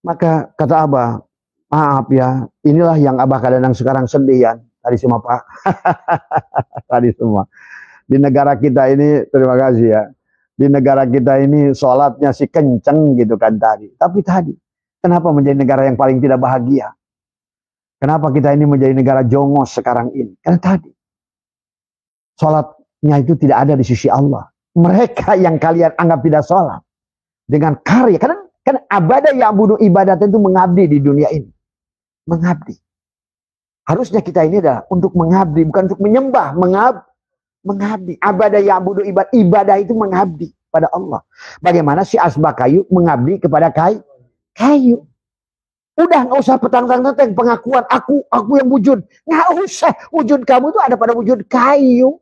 Maka kata Abah, maaf ya, inilah yang Abah kadang sekarang sedih ya. Tadi semua Pak. Tadi semua. Di negara kita ini, terima kasih ya. Di negara kita ini sholatnya sih kenceng gitu kan tadi. Tapi tadi, kenapa menjadi negara yang paling tidak bahagia? Kenapa kita ini menjadi negara jongos sekarang ini? Karena tadi, sholatnya itu tidak ada di sisi Allah. Mereka yang kalian anggap tidak sholat. Dengan karya. Kan abadah yang bunuh ibadat itu mengabdi di dunia ini. Mengabdi. Harusnya kita ini adalah untuk mengabdi, bukan untuk menyembah, mengabdi. Abadah yang bunuh ibadah itu mengabdi pada Allah. Bagaimana si asbak kayu mengabdi kepada kayu. Udah nggak usah petang-petang pengakuan aku yang wujud. Nggak usah, wujud kamu itu ada pada wujud kayu.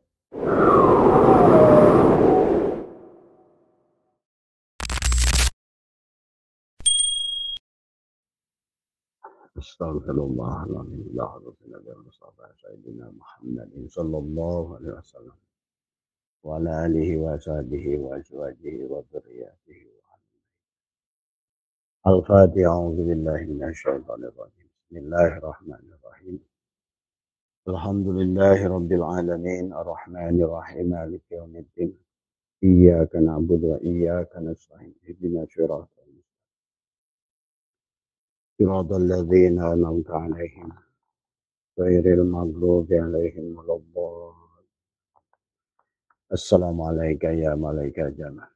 Astaghfirullahaladzim. Sayyidina Muhammadin sallallahu alaihi wasallam wa ala alihi wa sahbihi wa azwajihi wa dzurriyyatihi. Al-Fatiha. A'udzu billahi minasy syaithanir rajim. Bismillahirrahmanirrahim. Alhamdulillahi rabbil alamin arrahmanir rahim maliki yaumiddin. Iyyaka na'budu wa iyyaka nasta'in. Ihdinas siratal ladzina an'amta 'alaihim ghairil maghdubi 'alaihim waladdallin. Assalamualaikum ya malaikat jannah.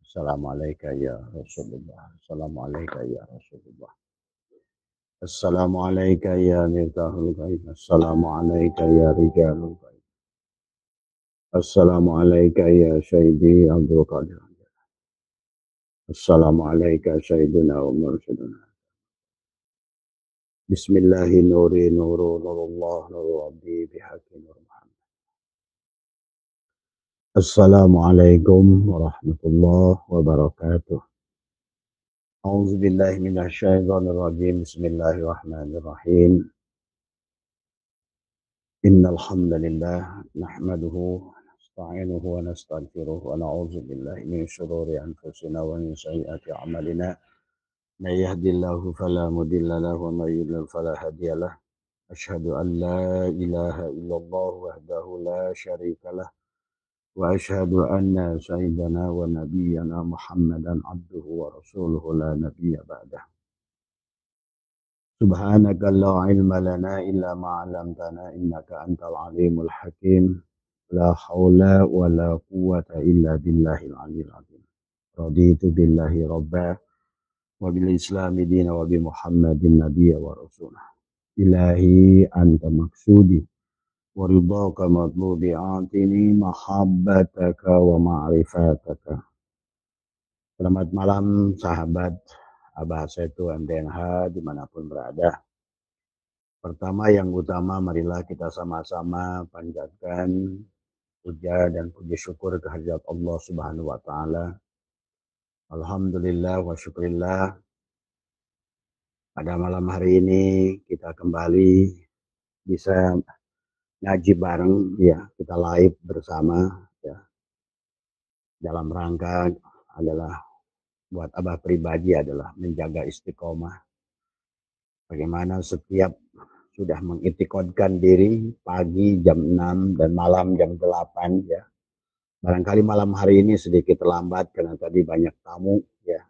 Assalamualaikum ya Rasulullah. Assalamualaikum ya Rasulullah. Assalamualaikum ya miftahul ghaib. Assalamualaikum ya rijalul ghaib. Assalamualaikum ya Sayyidi Abdul Qadir. Assalamualaikum Sayyidina wa mursyidina. Bismillahi nuri nuru nurullah nuru abdi bihaqqi nur Muhammad. Assalamualaikum warahmatullahi wabarakatuh. A'udzu billahi minasy syaithanir rajim. Bismillahirrahmanirrahim. Innal hamdalillah nahmaduhu wa nasta'inuhu wa nastaghfiruh wa na'udzu billahi min shururi anfusina wa min sayyiati a'malina. May yahdihillahu fala mudilla lahu wa may yudlil fala hadiya lahu. Asyhadu an la ilaha illallah wahdahu la syarika lah. Wa asyhadu anna sayyidana wa nabiyyana Muhammadan abduhu wa rasuluhu la nabiyya ba'dah. Subhanaka la ilma lana illa ma 'allamtana innaka antal alimul hakim. La haula wa la quwwata illa billahil aliyyil azim. Raditu billahi rabba wa bil islami dina wa bi Muhammadin nabiyya wa rasulah. Ilahi anta maksudi wa ridhaka matlubi atini mahabbataka wa ma'rifataka. Selamat malam sahabat Abah Setu MDNH dimanapun berada. Pertama yang utama marilah kita sama-sama panjatkan puja dan puji syukur kehadirat Allah Subhanahu wa taala. Alhamdulillah wa syukurillah. Pada malam hari ini kita kembali bisa ngaji bareng ya, kita live bersama ya. Dalam rangka adalah buat Abah pribadi adalah menjaga istiqomah. Bagaimana setiap sudah mengitikadkan diri pagi jam 6 dan malam jam 8 ya. Barangkali malam hari ini sedikit terlambat karena tadi banyak tamu ya.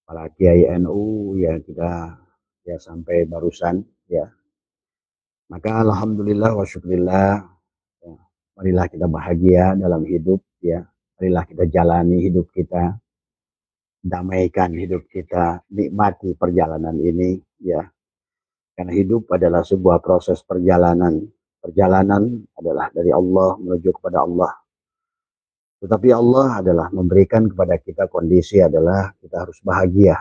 Para kiai NU ya, kita ya sampai barusan ya. Maka alhamdulillah wa syukurillah ya, marilah kita bahagia dalam hidup ya. Marilah kita jalani hidup kita, damaikan hidup kita, nikmati perjalanan ini ya. Karena hidup adalah sebuah proses perjalanan. Perjalanan adalah dari Allah menuju kepada Allah. Tetapi Allah adalah memberikan kepada kita kondisi adalah kita harus bahagia.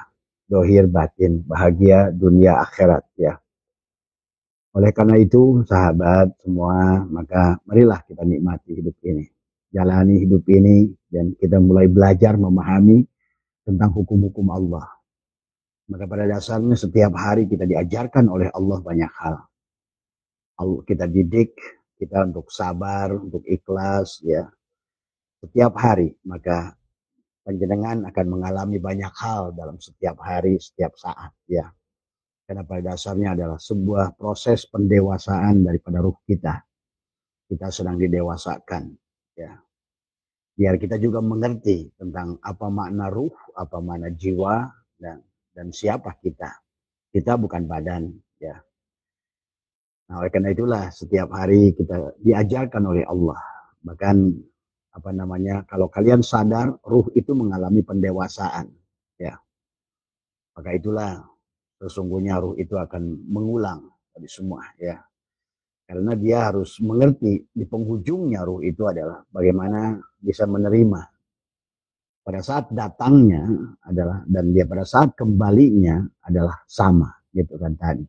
Dohir batin, bahagia dunia akhirat ya. Oleh karena itu sahabat semua, maka marilah kita nikmati hidup ini. Jalani hidup ini dan kita mulai belajar memahami tentang hukum-hukum Allah. Maka pada dasarnya setiap hari kita diajarkan oleh Allah banyak hal. Kita didik kita untuk sabar, untuk ikhlas ya. Setiap hari maka panjenengan akan mengalami banyak hal dalam setiap hari, setiap saat, ya. Karena pada dasarnya adalah sebuah proses pendewasaan daripada ruh kita. Kita sedang didewasakan, ya. Biar kita juga mengerti tentang apa makna ruh, apa makna jiwa, dan siapa kita. Kita bukan badan, ya. Nah, oleh karena itulah setiap hari kita diajarkan oleh Allah. Bahkan kalau kalian sadar ruh itu mengalami pendewasaan, ya. Maka itulah sesungguhnya ruh itu akan mengulang tadi semua, ya. Karena dia harus mengerti di penghujungnya ruh itu adalah bagaimana bisa menerima pada saat datangnya adalah dan dia pada saat kembalinya adalah sama, gitu kan tadi.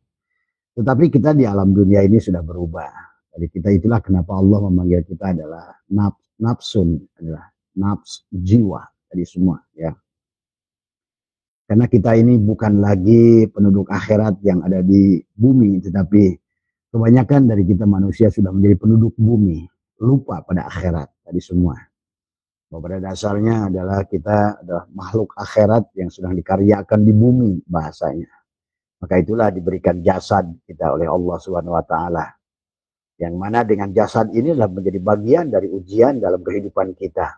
Tetapi kita di alam dunia ini sudah berubah. Jadi kita itulah kenapa Allah memanggil kita adalah nafsun, adalah nafs jiwa tadi semua, ya. Karena kita ini bukan lagi penduduk akhirat yang ada di bumi, tetapi kebanyakan dari kita manusia sudah menjadi penduduk bumi, lupa pada akhirat tadi semua. Bahwa pada dasarnya adalah kita adalah makhluk akhirat yang sedang dikaryakan di bumi bahasanya. Maka itulah diberikan jasad kita oleh Allah Subhanahu wa taala. Yang mana dengan jasad ini adalah menjadi bagian dari ujian dalam kehidupan kita.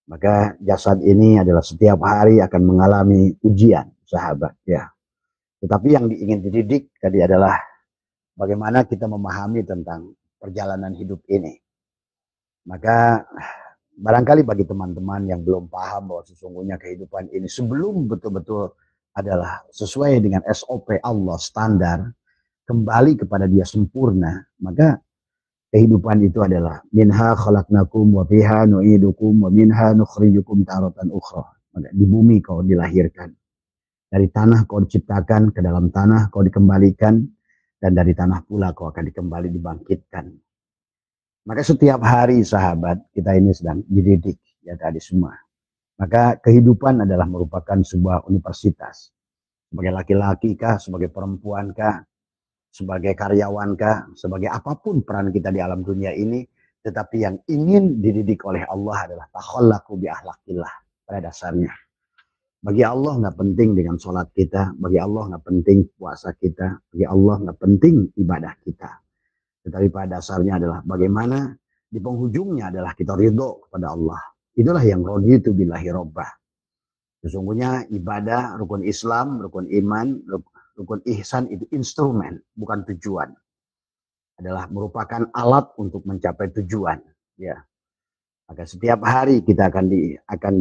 Maka jasad ini adalah setiap hari akan mengalami ujian, sahabat, ya. Tetapi yang ingin dididik tadi adalah bagaimana kita memahami tentang perjalanan hidup ini. Maka barangkali bagi teman-teman yang belum paham bahwa sesungguhnya kehidupan ini sebelum betul-betul adalah sesuai dengan SOP Allah standar, kembali kepada dia sempurna, maka kehidupan itu adalah minha khalaqnakum wa fiha nu'idukum wa minha nukhrijukum taratan ukhra. Di bumi kau dilahirkan. Dari tanah kau diciptakan, ke dalam tanah kau dikembalikan, dan dari tanah pula kau akan kembali dibangkitkan. Maka setiap hari sahabat kita ini sedang dididik, ya tadi semua. Maka kehidupan adalah merupakan sebuah universitas. Sebagai laki-laki kah, sebagai perempuan kah, sebagai karyawan kah, sebagai apapun peran kita di alam dunia ini, tetapi yang ingin dididik oleh Allah adalah takhallaqu bi akhlaqillah pada dasarnya. Bagi Allah nggak penting dengan sholat kita, bagi Allah nggak penting puasa kita, bagi Allah nggak penting ibadah kita. Tetapi pada dasarnya adalah bagaimana di penghujungnya adalah kita ridho kepada Allah. Itulah yang raditu billahi rabbah. Sesungguhnya ibadah, rukun Islam, rukun iman, rukun ihsan itu instrumen, bukan tujuan. Adalah merupakan alat untuk mencapai tujuan, ya. Maka setiap hari kita akan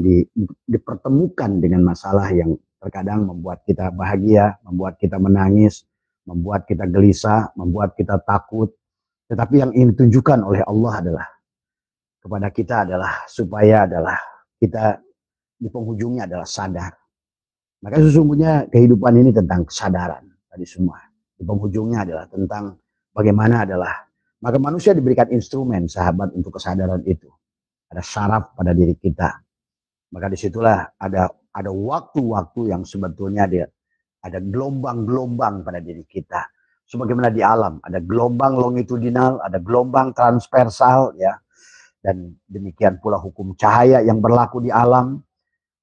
dipertemukan dengan masalah yang terkadang membuat kita bahagia, membuat kita menangis, membuat kita gelisah, membuat kita takut. Tetapi yang ingin ditunjukkan oleh Allah adalah kepada kita adalah supaya adalah kita di penghujungnya adalah sadar. Maka sesungguhnya kehidupan ini tentang kesadaran tadi semua. Di penghujungnya adalah tentang bagaimana adalah maka manusia diberikan instrumen sahabat untuk kesadaran itu. Ada syaraf pada diri kita. Maka disitulah ada waktu-waktu yang sebetulnya ada gelombang-gelombang pada diri kita. Sebagaimana di alam ada gelombang longitudinal, ada gelombang transversal, ya. Dan demikian pula hukum cahaya yang berlaku di alam.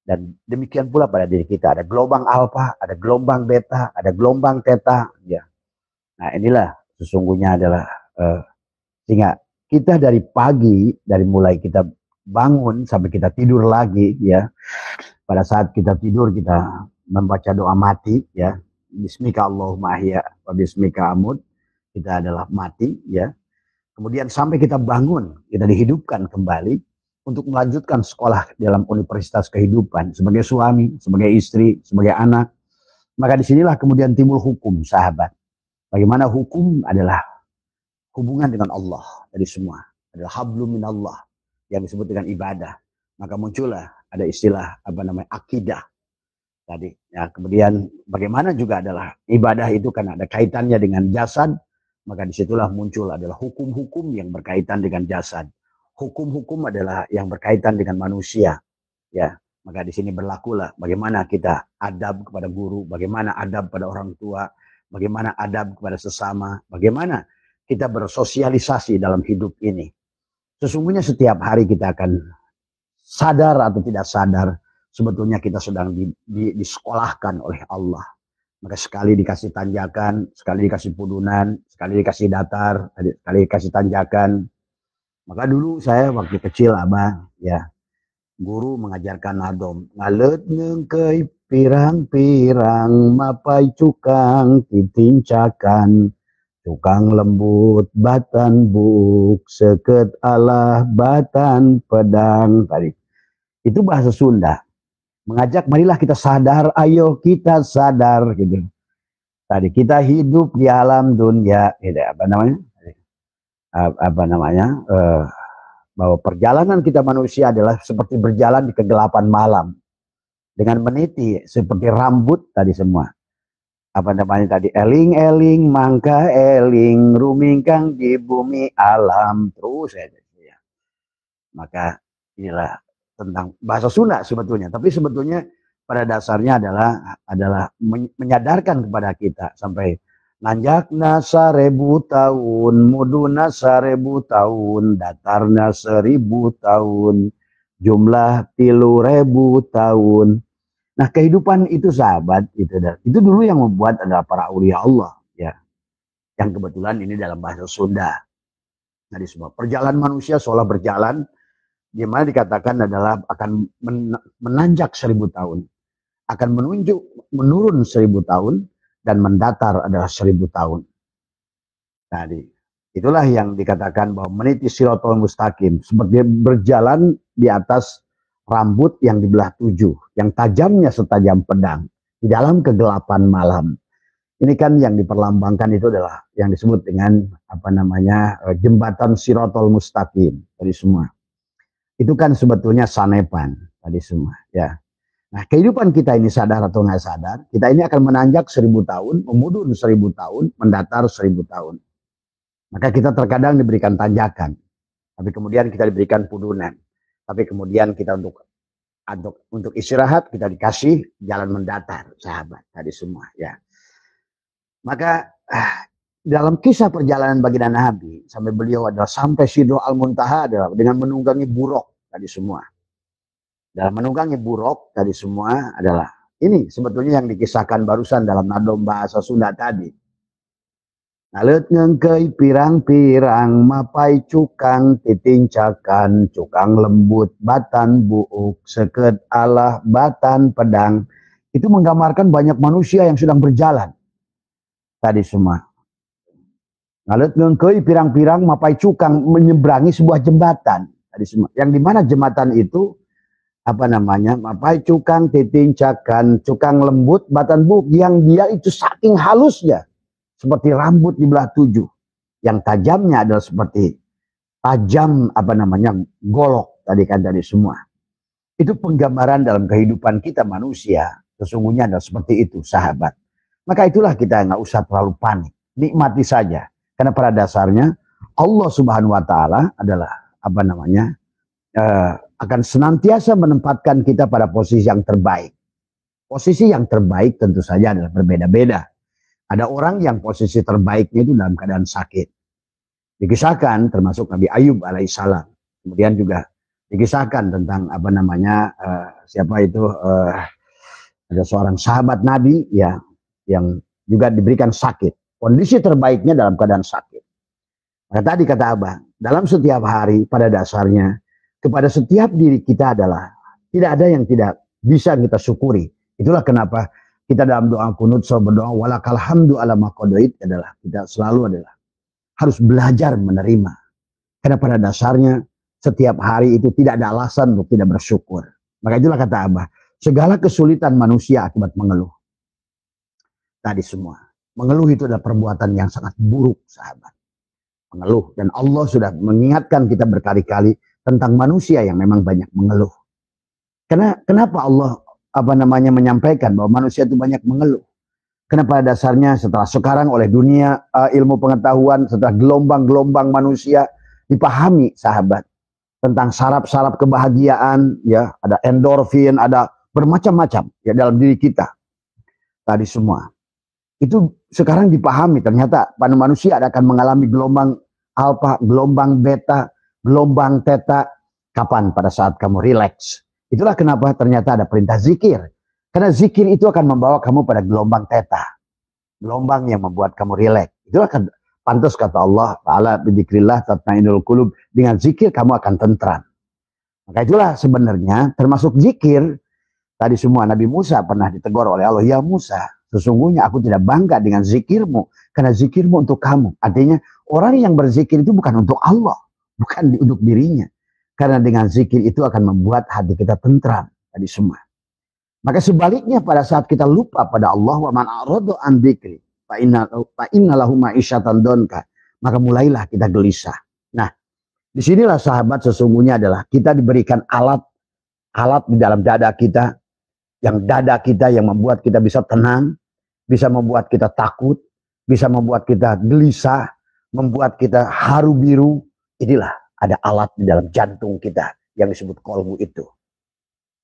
Dan demikian pula pada diri kita. Ada gelombang alfa, ada gelombang beta, ada gelombang theta. Ya. Nah inilah sesungguhnya adalah sehingga kita dari pagi, dari mulai kita bangun sampai kita tidur lagi, ya. Pada saat kita tidur kita membaca doa mati, ya. Bismika Allahumma ahya wa bismika amut. Kita adalah mati, ya. Kemudian sampai kita bangun, kita dihidupkan kembali untuk melanjutkan sekolah dalam universitas kehidupan sebagai suami, sebagai istri, sebagai anak. Maka disinilah kemudian timbul hukum, sahabat. Bagaimana hukum adalah hubungan dengan Allah dari semua. Adalah hablum minallah yang disebut dengan ibadah. Maka muncullah ada istilah akidah tadi. Ya, kemudian bagaimana juga adalah ibadah itu karena ada kaitannya dengan jasad. Maka disitulah muncul adalah hukum-hukum yang berkaitan dengan jasad. Hukum-hukum adalah yang berkaitan dengan manusia, ya. Maka di sini berlakulah bagaimana kita adab kepada guru, bagaimana adab pada orang tua, bagaimana adab kepada sesama, bagaimana kita bersosialisasi dalam hidup ini. Sesungguhnya setiap hari kita akan sadar atau tidak sadar, sebetulnya kita sedang disekolahkan oleh Allah. Maka sekali dikasih tanjakan, sekali dikasih pudunan, sekali dikasih datar, sekali dikasih tanjakan. Maka dulu saya waktu kecil Abah, ya, guru mengajarkan nadom. Ngalet ngengkei pirang-pirang, mapai cukang titincakan. Tukang lembut batan buk, seket alah batan pedang. Tadi itu bahasa Sunda, mengajak marilah kita sadar, ayo kita sadar gitu. Tadi kita hidup di alam dunia, gitu, bahwa perjalanan kita manusia adalah seperti berjalan di kegelapan malam dengan meniti seperti rambut tadi semua. Eling-eling mangka eling rumingkang di bumi alam terus ya. Maka inilah tentang bahasa Sunda sebetulnya, tapi sebetulnya pada dasarnya adalah menyadarkan kepada kita sampai nanjakna 1000 tahun, muduna 1000 tahun, datarna 1000 tahun, jumlah 3000 tahun. Nah, kehidupan itu sahabat, itu dulu yang membuat adalah para aulia Allah, ya. Yang kebetulan ini dalam bahasa Sunda. Jadi semua perjalanan manusia seolah berjalan, di mana dikatakan adalah akan menanjak 1000 tahun, akan menurun 1000 tahun, dan mendatar adalah 1000 tahun. Tadi itulah yang dikatakan bahwa meniti siratal mustaqim, seperti berjalan di atas rambut yang dibelah 7, yang tajamnya setajam pedang di dalam kegelapan malam. Ini kan yang diperlambangkan itu adalah yang disebut dengan jembatan siratal mustaqim tadi semua. Itu kan sebetulnya sanepan tadi semua, ya. Nah, kehidupan kita ini sadar atau nggak sadar, kita ini akan menanjak 1000 tahun, memudun 1000 tahun, mendatar 1000 tahun. Maka kita terkadang diberikan tanjakan, tapi kemudian kita diberikan pudunan. Tapi kemudian kita untuk istirahat kita dikasih jalan mendatar, sahabat tadi semua, ya. Maka dalam kisah perjalanan baginda Nabi sampai beliau adalah sampai Sidro Al-Muntaha adalah dengan menunggangi buruk tadi semua. Dalam menunggangi buruk tadi semua adalah ini sebetulnya yang dikisahkan barusan dalam nadom bahasa Sunda tadi. Ngalet ngengkei pirang-pirang, mapai cukang titincakan, cukang lembut batan buuk, seket alah batan pedang. Itu menggambarkan banyak manusia yang sedang berjalan tadi semua. Ngalet ngengkei pirang-pirang, mapai cukang, menyeberangi sebuah jembatan tadi semua. Yang dimana jembatan itu mapai cukang titincakan, cukang lembut batan buuk, yang dia itu saking halusnya seperti rambut dibelah 7, yang tajamnya adalah seperti tajam golok tadi semua. Itu penggambaran dalam kehidupan kita manusia sesungguhnya adalah seperti itu, sahabat. Maka itulah kita nggak usah terlalu panik, nikmati saja, karena pada dasarnya Allah Subhanahu Wa Taala adalah akan senantiasa menempatkan kita pada posisi yang terbaik. Posisi yang terbaik tentu saja adalah berbeda-beda. Ada orang yang posisi terbaiknya itu dalam keadaan sakit. Dikisahkan termasuk Nabi Ayub alaihissalam. Kemudian juga dikisahkan tentang ada seorang sahabat Nabi ya yang juga diberikan sakit. Kondisi terbaiknya dalam keadaan sakit. Maka tadi kata Abah, dalam setiap hari pada dasarnya kepada setiap diri kita adalah tidak ada yang tidak bisa kita syukuri. Itulah kenapa kita dalam doa kunut selalu berdoa walakal hamdu ala ma qadait adalah kita selalu harus belajar menerima. Karena pada dasarnya setiap hari itu tidak ada alasan untuk tidak bersyukur. Maka itulah kata Abah, segala kesulitan manusia akibat mengeluh. Tadi semua. Mengeluh itu adalah perbuatan yang sangat buruk, sahabat. Mengeluh, dan Allah sudah mengingatkan kita berkali-kali tentang manusia yang memang banyak mengeluh. Kenapa Allah menyampaikan bahwa manusia itu banyak mengeluh? Karena pada dasarnya setelah sekarang oleh dunia ilmu pengetahuan, setelah gelombang-gelombang manusia dipahami, sahabat, tentang saraf-saraf kebahagiaan, ya, ada endorfin, ada bermacam-macam ya dalam diri kita. Tadi semua itu sekarang dipahami, ternyata pada manusia akan mengalami gelombang alfa, gelombang beta, gelombang theta, Kapan? Pada saat kamu rileks. Itulah kenapa ternyata ada perintah zikir. Karena zikir itu akan membawa kamu pada gelombang theta. Gelombang yang membuat kamu rileks. Itulah kan pantas kata Allah Ta'ala, bidzikrillah tatma'innul qulub. Dengan zikir kamu akan tentram. Maka itulah sebenarnya termasuk zikir. Tadi semua Nabi Musa pernah ditegur oleh Allah. Ya Musa, sesungguhnya aku tidak bangga dengan zikirmu. Karena zikirmu untuk kamu. Artinya orang yang berzikir itu bukan untuk Allah. Bukan untuk dirinya. Karena dengan zikir itu akan membuat hati kita tentram. Tadi semua. Maka sebaliknya pada saat kita lupa pada Allah. Wa man a'radu an dzikri fa inna lahu ma'isyatan donka. Maka mulailah kita gelisah. Nah, disinilah sahabat sesungguhnya adalah kita diberikan alat di dalam dada kita. Yang dada kita yang membuat kita bisa tenang. Bisa membuat kita takut. Bisa membuat kita gelisah. Membuat kita haru biru. Inilah. Ada alat di dalam jantung kita yang disebut kolbu itu.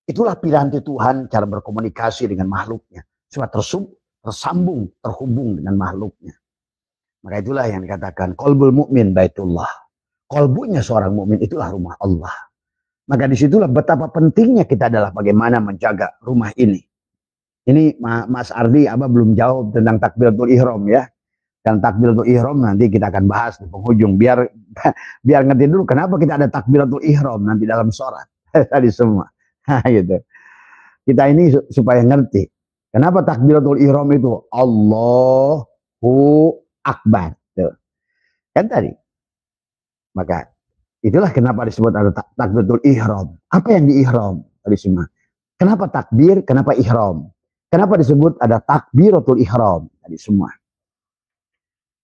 Itulah piranti Tuhan cara berkomunikasi dengan makhluknya. Supaya tersambung, terhubung dengan makhluknya. Maka itulah yang dikatakan kolbul mukmin baitullah. Kolbunya seorang mukmin itulah rumah Allah. Maka disitulah betapa pentingnya kita adalah bagaimana menjaga rumah ini. Ini Mas Ardi, Abah belum jawab tentang takbiratul ihram ya. Dan takbiratul ihram nanti kita akan bahas di penghujung biar ngerti dulu kenapa kita ada takbiratul ihram nanti dalam sholat tadi semua. Gitu. Kita ini supaya ngerti kenapa takbiratul ihram itu Allahu Akbar. Tuh. Kan tadi. Maka itulah kenapa disebut ada takbiratul ihram. Apa yang diihram tadi semua? Kenapa takbir? Kenapa ihram? Kenapa disebut ada takbiratul ihram tadi semua?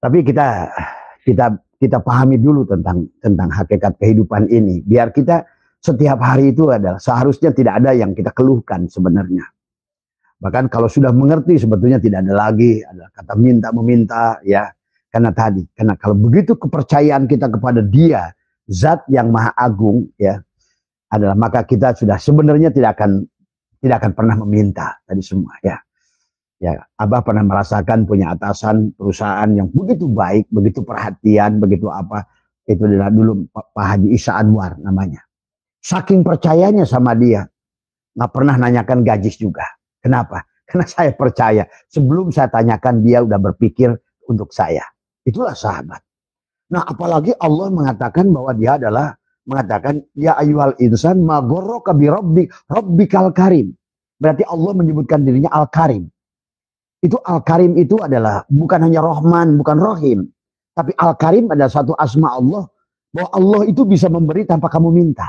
Tapi kita pahami dulu tentang hakikat kehidupan ini. Biar kita setiap hari itu adalah seharusnya tidak ada yang kita keluhkan sebenarnya. Bahkan kalau sudah mengerti sebetulnya tidak ada lagi ada kata minta meminta ya. Karena kalau begitu kepercayaan kita kepada Dia, Zat yang Maha Agung ya, adalah maka kita sudah sebenarnya tidak akan pernah meminta tadi semua ya. Ya, Abah pernah merasakan punya atasan perusahaan yang begitu baik, begitu perhatian, begitu apa. Itu dulu Pak Haji Isa Anwar namanya. Saking percayanya sama dia, nggak pernah nanyakan gaji juga. Kenapa? Karena saya percaya. Sebelum saya tanyakan dia udah berpikir untuk saya. Itulah sahabat. Nah, apalagi Allah mengatakan bahwa dia adalah mengatakan ya ayyuhal insan ma ghurraka bi rabbikal karim. Berarti Allah menyebutkan dirinya Al-Karim. Itu Al-Karim itu adalah bukan hanya Rahman, bukan Rahim. Tapi Al-Karim adalah satu asma Allah. Bahwa Allah itu bisa memberi tanpa kamu minta.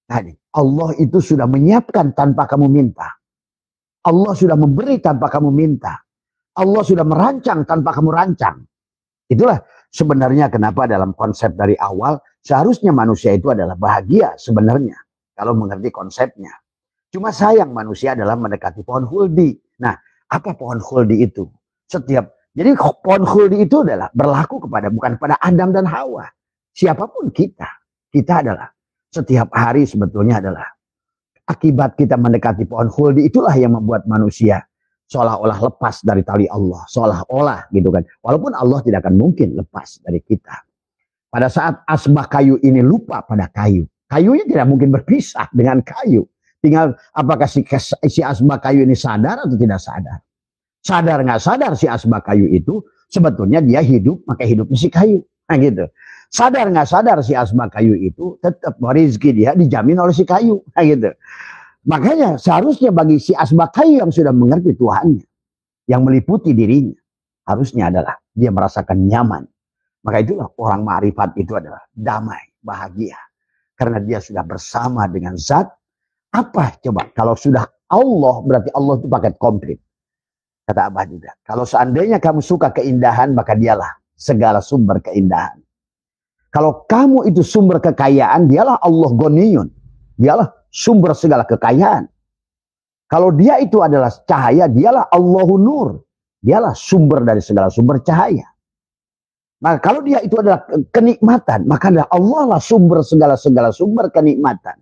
Tadi, Allah itu sudah menyiapkan tanpa kamu minta. Allah sudah memberi tanpa kamu minta. Allah sudah merancang tanpa kamu rancang. Itulah sebenarnya kenapa dalam konsep dari awal, seharusnya manusia itu adalah bahagia sebenarnya. Kalau mengerti konsepnya. Cuma sayang manusia adalah mendekati pohon huldi. Nah, apa pohon khuldi itu? Jadi pohon khuldi itu adalah berlaku bukan kepada Adam dan Hawa. Siapapun kita adalah setiap hari sebetulnya adalah akibat kita mendekati pohon khuldi itulah yang membuat manusia seolah-olah lepas dari tali Allah, seolah-olah gitu kan. Walaupun Allah tidak akan mungkin lepas dari kita. Pada saat asbah kayu ini lupa pada kayu, kayunya tidak mungkin berpisah dengan kayu. Tinggal apakah si asbak kayu ini sadar atau tidak sadar. Sadar nggak sadar si asbak kayu itu sebetulnya dia hidup pakai hidupnya si kayu. Nah gitu. Sadar nggak sadar si asbak kayu itu tetap rezeki dia dijamin oleh si kayu. Nah gitu. Makanya seharusnya bagi si asbak kayu yang sudah mengerti Tuhannya, yang meliputi dirinya, harusnya adalah dia merasakan nyaman. Maka itulah orang ma'rifat itu adalah damai, bahagia. Karena dia sudah bersama dengan Zat. Apa coba? Kalau sudah Allah, berarti Allah itu paket komplit. Kata Abah juga. Kalau seandainya kamu suka keindahan, maka dialah segala sumber keindahan. Kalau kamu itu sumber kekayaan, dialah Allah Ghaniyun. Dialah sumber segala kekayaan. Kalau dia itu adalah cahaya, dialah Allahun Nur. Dialah sumber dari segala sumber cahaya. Maka kalau dia itu adalah kenikmatan, maka adalah Allah lah sumber segala sumber kenikmatan.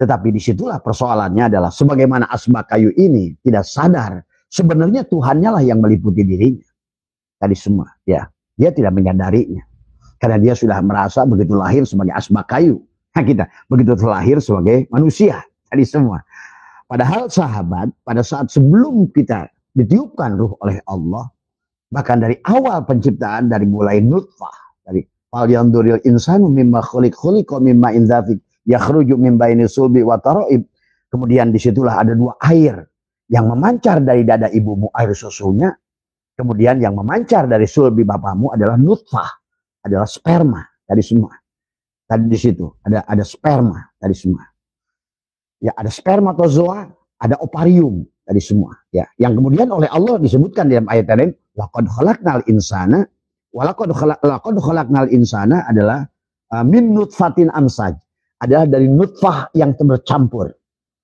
Tetapi disitulah persoalannya adalah sebagaimana asbak kayu ini tidak sadar. Sebenarnya Tuhannya lah yang meliputi dirinya. Tadi semua. Ya, dia tidak menyadarinya. Karena dia sudah merasa begitu lahir sebagai asbak kayu. Nah, kita begitu terlahir sebagai manusia tadi semua. Padahal sahabat, pada saat sebelum kita ditiupkan ruh oleh Allah, bahkan dari awal penciptaan, dari mulai nutfah, dari fal yanduril insanu mimma khuliqa mimma inzafik yakhruju min baini sulbi wa taraib. Kemudian disitulah ada dua air yang memancar dari dada ibumu, air susunya. Kemudian yang memancar dari sulbi bapamu adalah nutfah, adalah sperma tadi semua. Tadi di situ ada sperma tadi semua. Ya, ada spermatozoa, ada ovarium tadi semua. Ya, yang kemudian oleh Allah disebutkan dalam ayat lain, laqad khalaqnal insana walaqad khalaqnal insana adalah min nutfatin amsaj, adalah dari nutfah yang bercampur.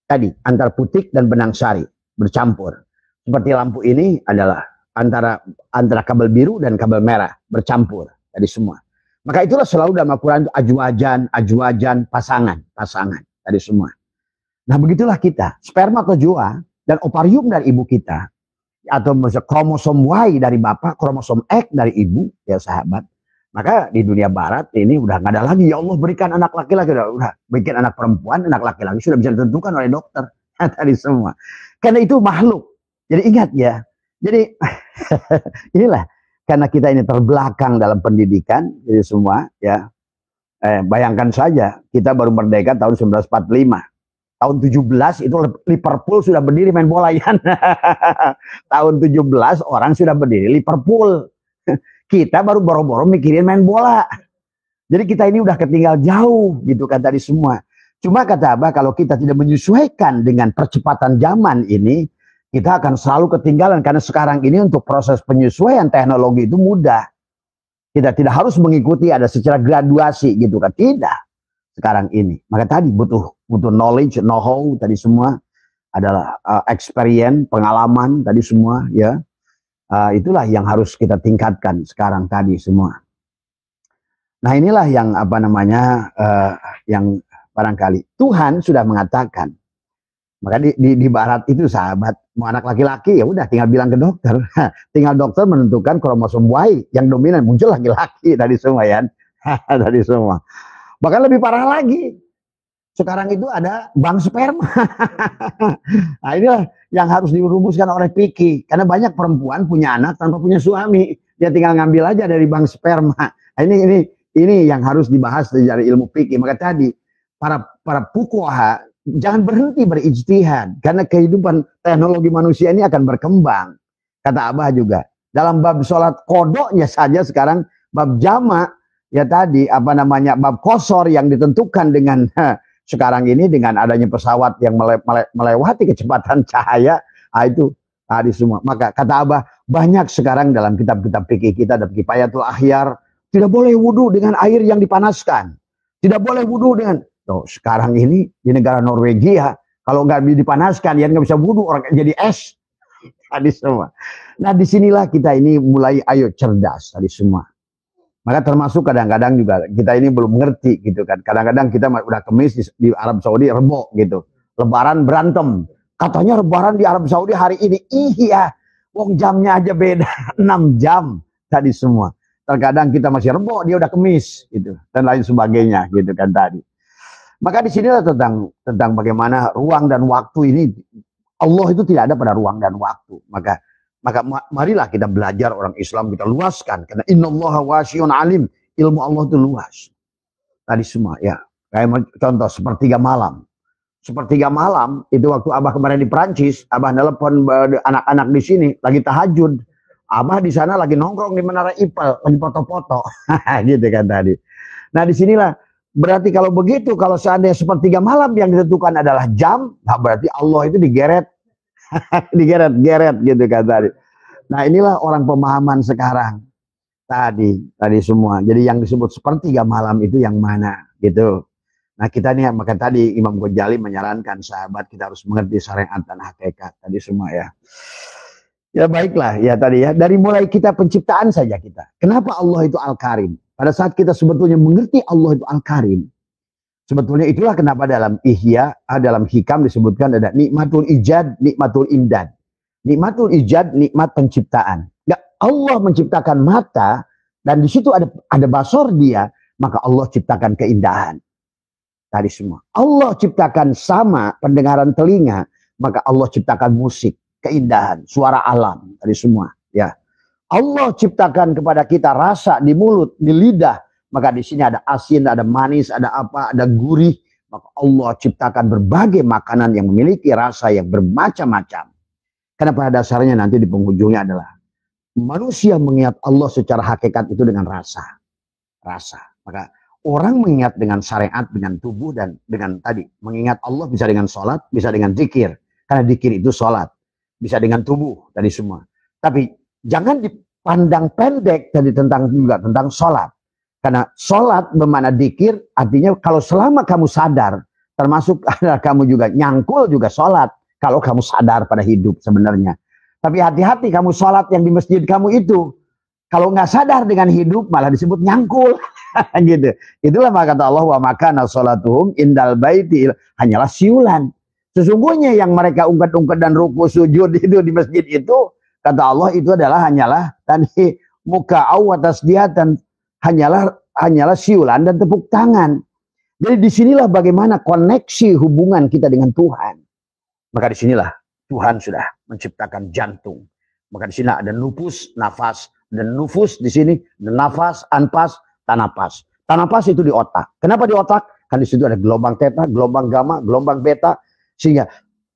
Tadi antara putik dan benang sari bercampur. Seperti lampu ini adalah antara kabel biru dan kabel merah bercampur tadi semua. Maka itulah selalu dalam Al-Quran itu ajwajan, pasangan tadi semua. Nah begitulah kita, spermatozoa dan ovarium dari ibu kita, atau kromosom Y dari bapak, kromosom X dari ibu, ya sahabat. Maka di dunia barat ini udah nggak ada lagi, ya Allah berikan anak laki-laki, udah bikin anak perempuan, anak laki-laki sudah bisa ditentukan oleh dokter tadi semua. Karena itu makhluk. Jadi ingat ya, jadi inilah. Karena kita ini terbelakang dalam pendidikan, jadi semua ya. Bayangkan saja, kita baru merdeka tahun 1945. Tahun 17 itu Liverpool sudah berdiri main bola ya. Tahun 17 orang sudah berdiri Liverpool. Kita baru boro-boro mikirin main bola. Jadi kita ini udah ketinggal jauh gitu kan tadi semua. Cuma kata Abah, kalau kita tidak menyesuaikan dengan percepatan zaman ini, kita akan selalu ketinggalan, karena sekarang ini untuk proses penyesuaian teknologi itu mudah. Kita tidak harus mengikuti ada secara graduasi gitu kan, tidak. Sekarang ini, maka tadi butuh knowledge, know-how tadi semua adalah experience, pengalaman tadi semua ya. Itulah yang harus kita tingkatkan sekarang tadi semua. Nah inilah yang apa namanya yang barangkali Tuhan sudah mengatakan. Maka di barat itu sahabat, mau anak laki-laki ya udah tinggal bilang ke dokter. Tinggal dokter menentukan kromosom Y yang dominan, muncul laki-laki tadi semua ya. Tadi semua. Bahkan lebih parah lagi. Sekarang itu ada bank sperma. Nah inilah yang harus dirumuskan oleh Piki. Karena banyak perempuan punya anak tanpa punya suami. Dia tinggal ngambil aja dari bank sperma. Nah, ini yang harus dibahas dari ilmu Piki. Maka tadi para fuqaha jangan berhenti berijtihad, karena kehidupan teknologi manusia ini akan berkembang. Kata Abah juga, dalam bab sholat kodoknya saja sekarang, bab jama, ya tadi, apa namanya, bab kosor yang ditentukan dengan sekarang ini, dengan adanya pesawat yang melewati kecepatan cahaya, itu tadi semua. Maka kata Abah, banyak sekarang dalam kitab-kitab fikih kita, dalam Kifayatul Akhyar, tidak boleh wudhu dengan air yang dipanaskan. Tidak boleh wudhu dengan... Tuh, sekarang ini di negara Norwegia, kalau nggak dipanaskan, ya nggak bisa wudhu, orang jadi es. Tadi semua. Nah disinilah kita ini mulai ayo cerdas tadi semua. Maka termasuk kadang-kadang juga kita ini belum mengerti gitu kan. Kadang-kadang kita udah kemis di Arab Saudi rebo gitu. Lebaran berantem. Katanya lebaran di Arab Saudi hari ini. Iya, wong jamnya aja beda 6 jam tadi semua. Terkadang kita masih rebo, dia udah kemis gitu dan lain sebagainya gitu kan tadi. Maka di sinilah tentang bagaimana ruang dan waktu ini, Allah itu tidak ada pada ruang dan waktu. Maka marilah kita belajar orang Islam, kita luaskan, karena innallaha wasi'un alim, ilmu Allah itu luas. Tadi semua ya. Kayak contoh sepertiga malam. Sepertiga malam itu waktu Abah kemarin di Perancis, Abah nelpon anak-anak di sini lagi tahajud. Abah di sana lagi nongkrong di Menara Eiffel, lagi foto-foto. Gitu kan tadi. Nah, disinilah berarti kalau begitu, kalau seandainya sepertiga malam yang ditentukan adalah jam, nah berarti Allah itu digeret gitu kan tadi. Nah inilah orang pemahaman sekarang tadi semua. Jadi yang disebut sepertiga malam itu yang mana gitu. Nah kita nih, maka tadi Imam Ghazali menyarankan sahabat kita harus mengerti syariat dan hakikat tadi semua ya. Ya baiklah ya tadi ya, dari mulai kita penciptaan saja kita. Kenapa Allah itu Al-Karim? Pada saat kita sebetulnya mengerti Allah itu Al-Karim, sebetulnya itulah kenapa dalam Ihya, dalam Hikam disebutkan ada nikmatul ijad, nikmatul imdad. Nikmatul ijad, nikmat penciptaan. Ya, Allah menciptakan mata dan di situ ada basor dia, maka Allah ciptakan keindahan. Tadi semua. Allah ciptakan sama pendengaran telinga, maka Allah ciptakan musik, keindahan, suara alam, tadi semua. Ya, Allah ciptakan kepada kita rasa di mulut, di lidah, maka di sini ada asin, ada manis, ada apa, ada gurih. Maka Allah ciptakan berbagai makanan yang memiliki rasa yang bermacam-macam. Karena pada dasarnya nanti di penghujungnya adalah manusia mengingat Allah secara hakikat itu dengan rasa. Rasa. Maka orang mengingat dengan syariat, dengan tubuh, dan dengan tadi. Mengingat Allah bisa dengan sholat, bisa dengan zikir. Karena zikir itu sholat. Bisa dengan tubuh, tadi semua. Tapi jangan dipandang pendek tadi tentang juga tentang sholat. Karena sholat bermakna zikir, artinya kalau selama kamu sadar, termasuk adalah kamu juga nyangkul juga sholat. Kalau kamu sadar pada hidup sebenarnya. Tapi hati-hati kamu sholat yang di masjid kamu itu. Kalau nggak sadar dengan hidup malah disebut nyangkul. Gitu. Itulah maka kata Allah, wa makana sholatuhum indal baiti, hanyalah siulan. Sesungguhnya yang mereka ungkat-ungkat dan ruku sujud itu di masjid itu, kata Allah itu adalah hanyalah tadi muka wa tasdiyatan, hanyalah siulan dan tepuk tangan. Jadi disinilah bagaimana koneksi hubungan kita dengan Tuhan. Maka disinilah Tuhan sudah menciptakan jantung. Maka di sini ada nufus, nafas, dan nufus di sini, dan nafas, anpas, tanapas. Tanapas itu di otak. Kenapa di otak? Kan di situ ada gelombang theta, gelombang gamma, gelombang beta. Sehingga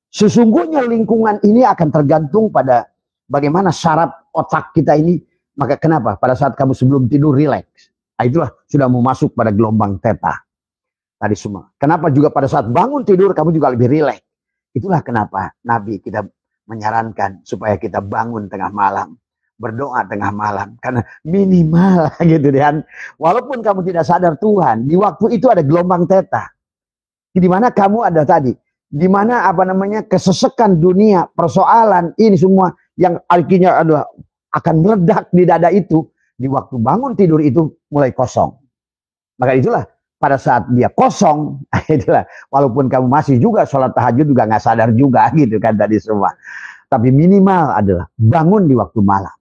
sesungguhnya lingkungan ini akan tergantung pada bagaimana syaraf otak kita ini. Maka kenapa? Pada saat kamu sebelum tidur rileks. Nah, itulah sudah mau masuk pada gelombang theta. Tadi semua. Kenapa juga pada saat bangun tidur kamu juga lebih rileks. Itulah kenapa Nabi kita menyarankan supaya kita bangun tengah malam, berdoa tengah malam, karena minimal gitu kan. Walaupun kamu tidak sadar Tuhan, di waktu itu ada gelombang theta. Di mana kamu ada tadi, di mana apa namanya kesesekan dunia, persoalan ini semua yang artinya adalah akan meledak di dada itu, di waktu bangun tidur itu mulai kosong. Maka itulah pada saat dia kosong, itulah walaupun kamu masih juga sholat tahajud juga nggak sadar juga gitu kan tadi semua. Tapi minimal adalah bangun di waktu malam.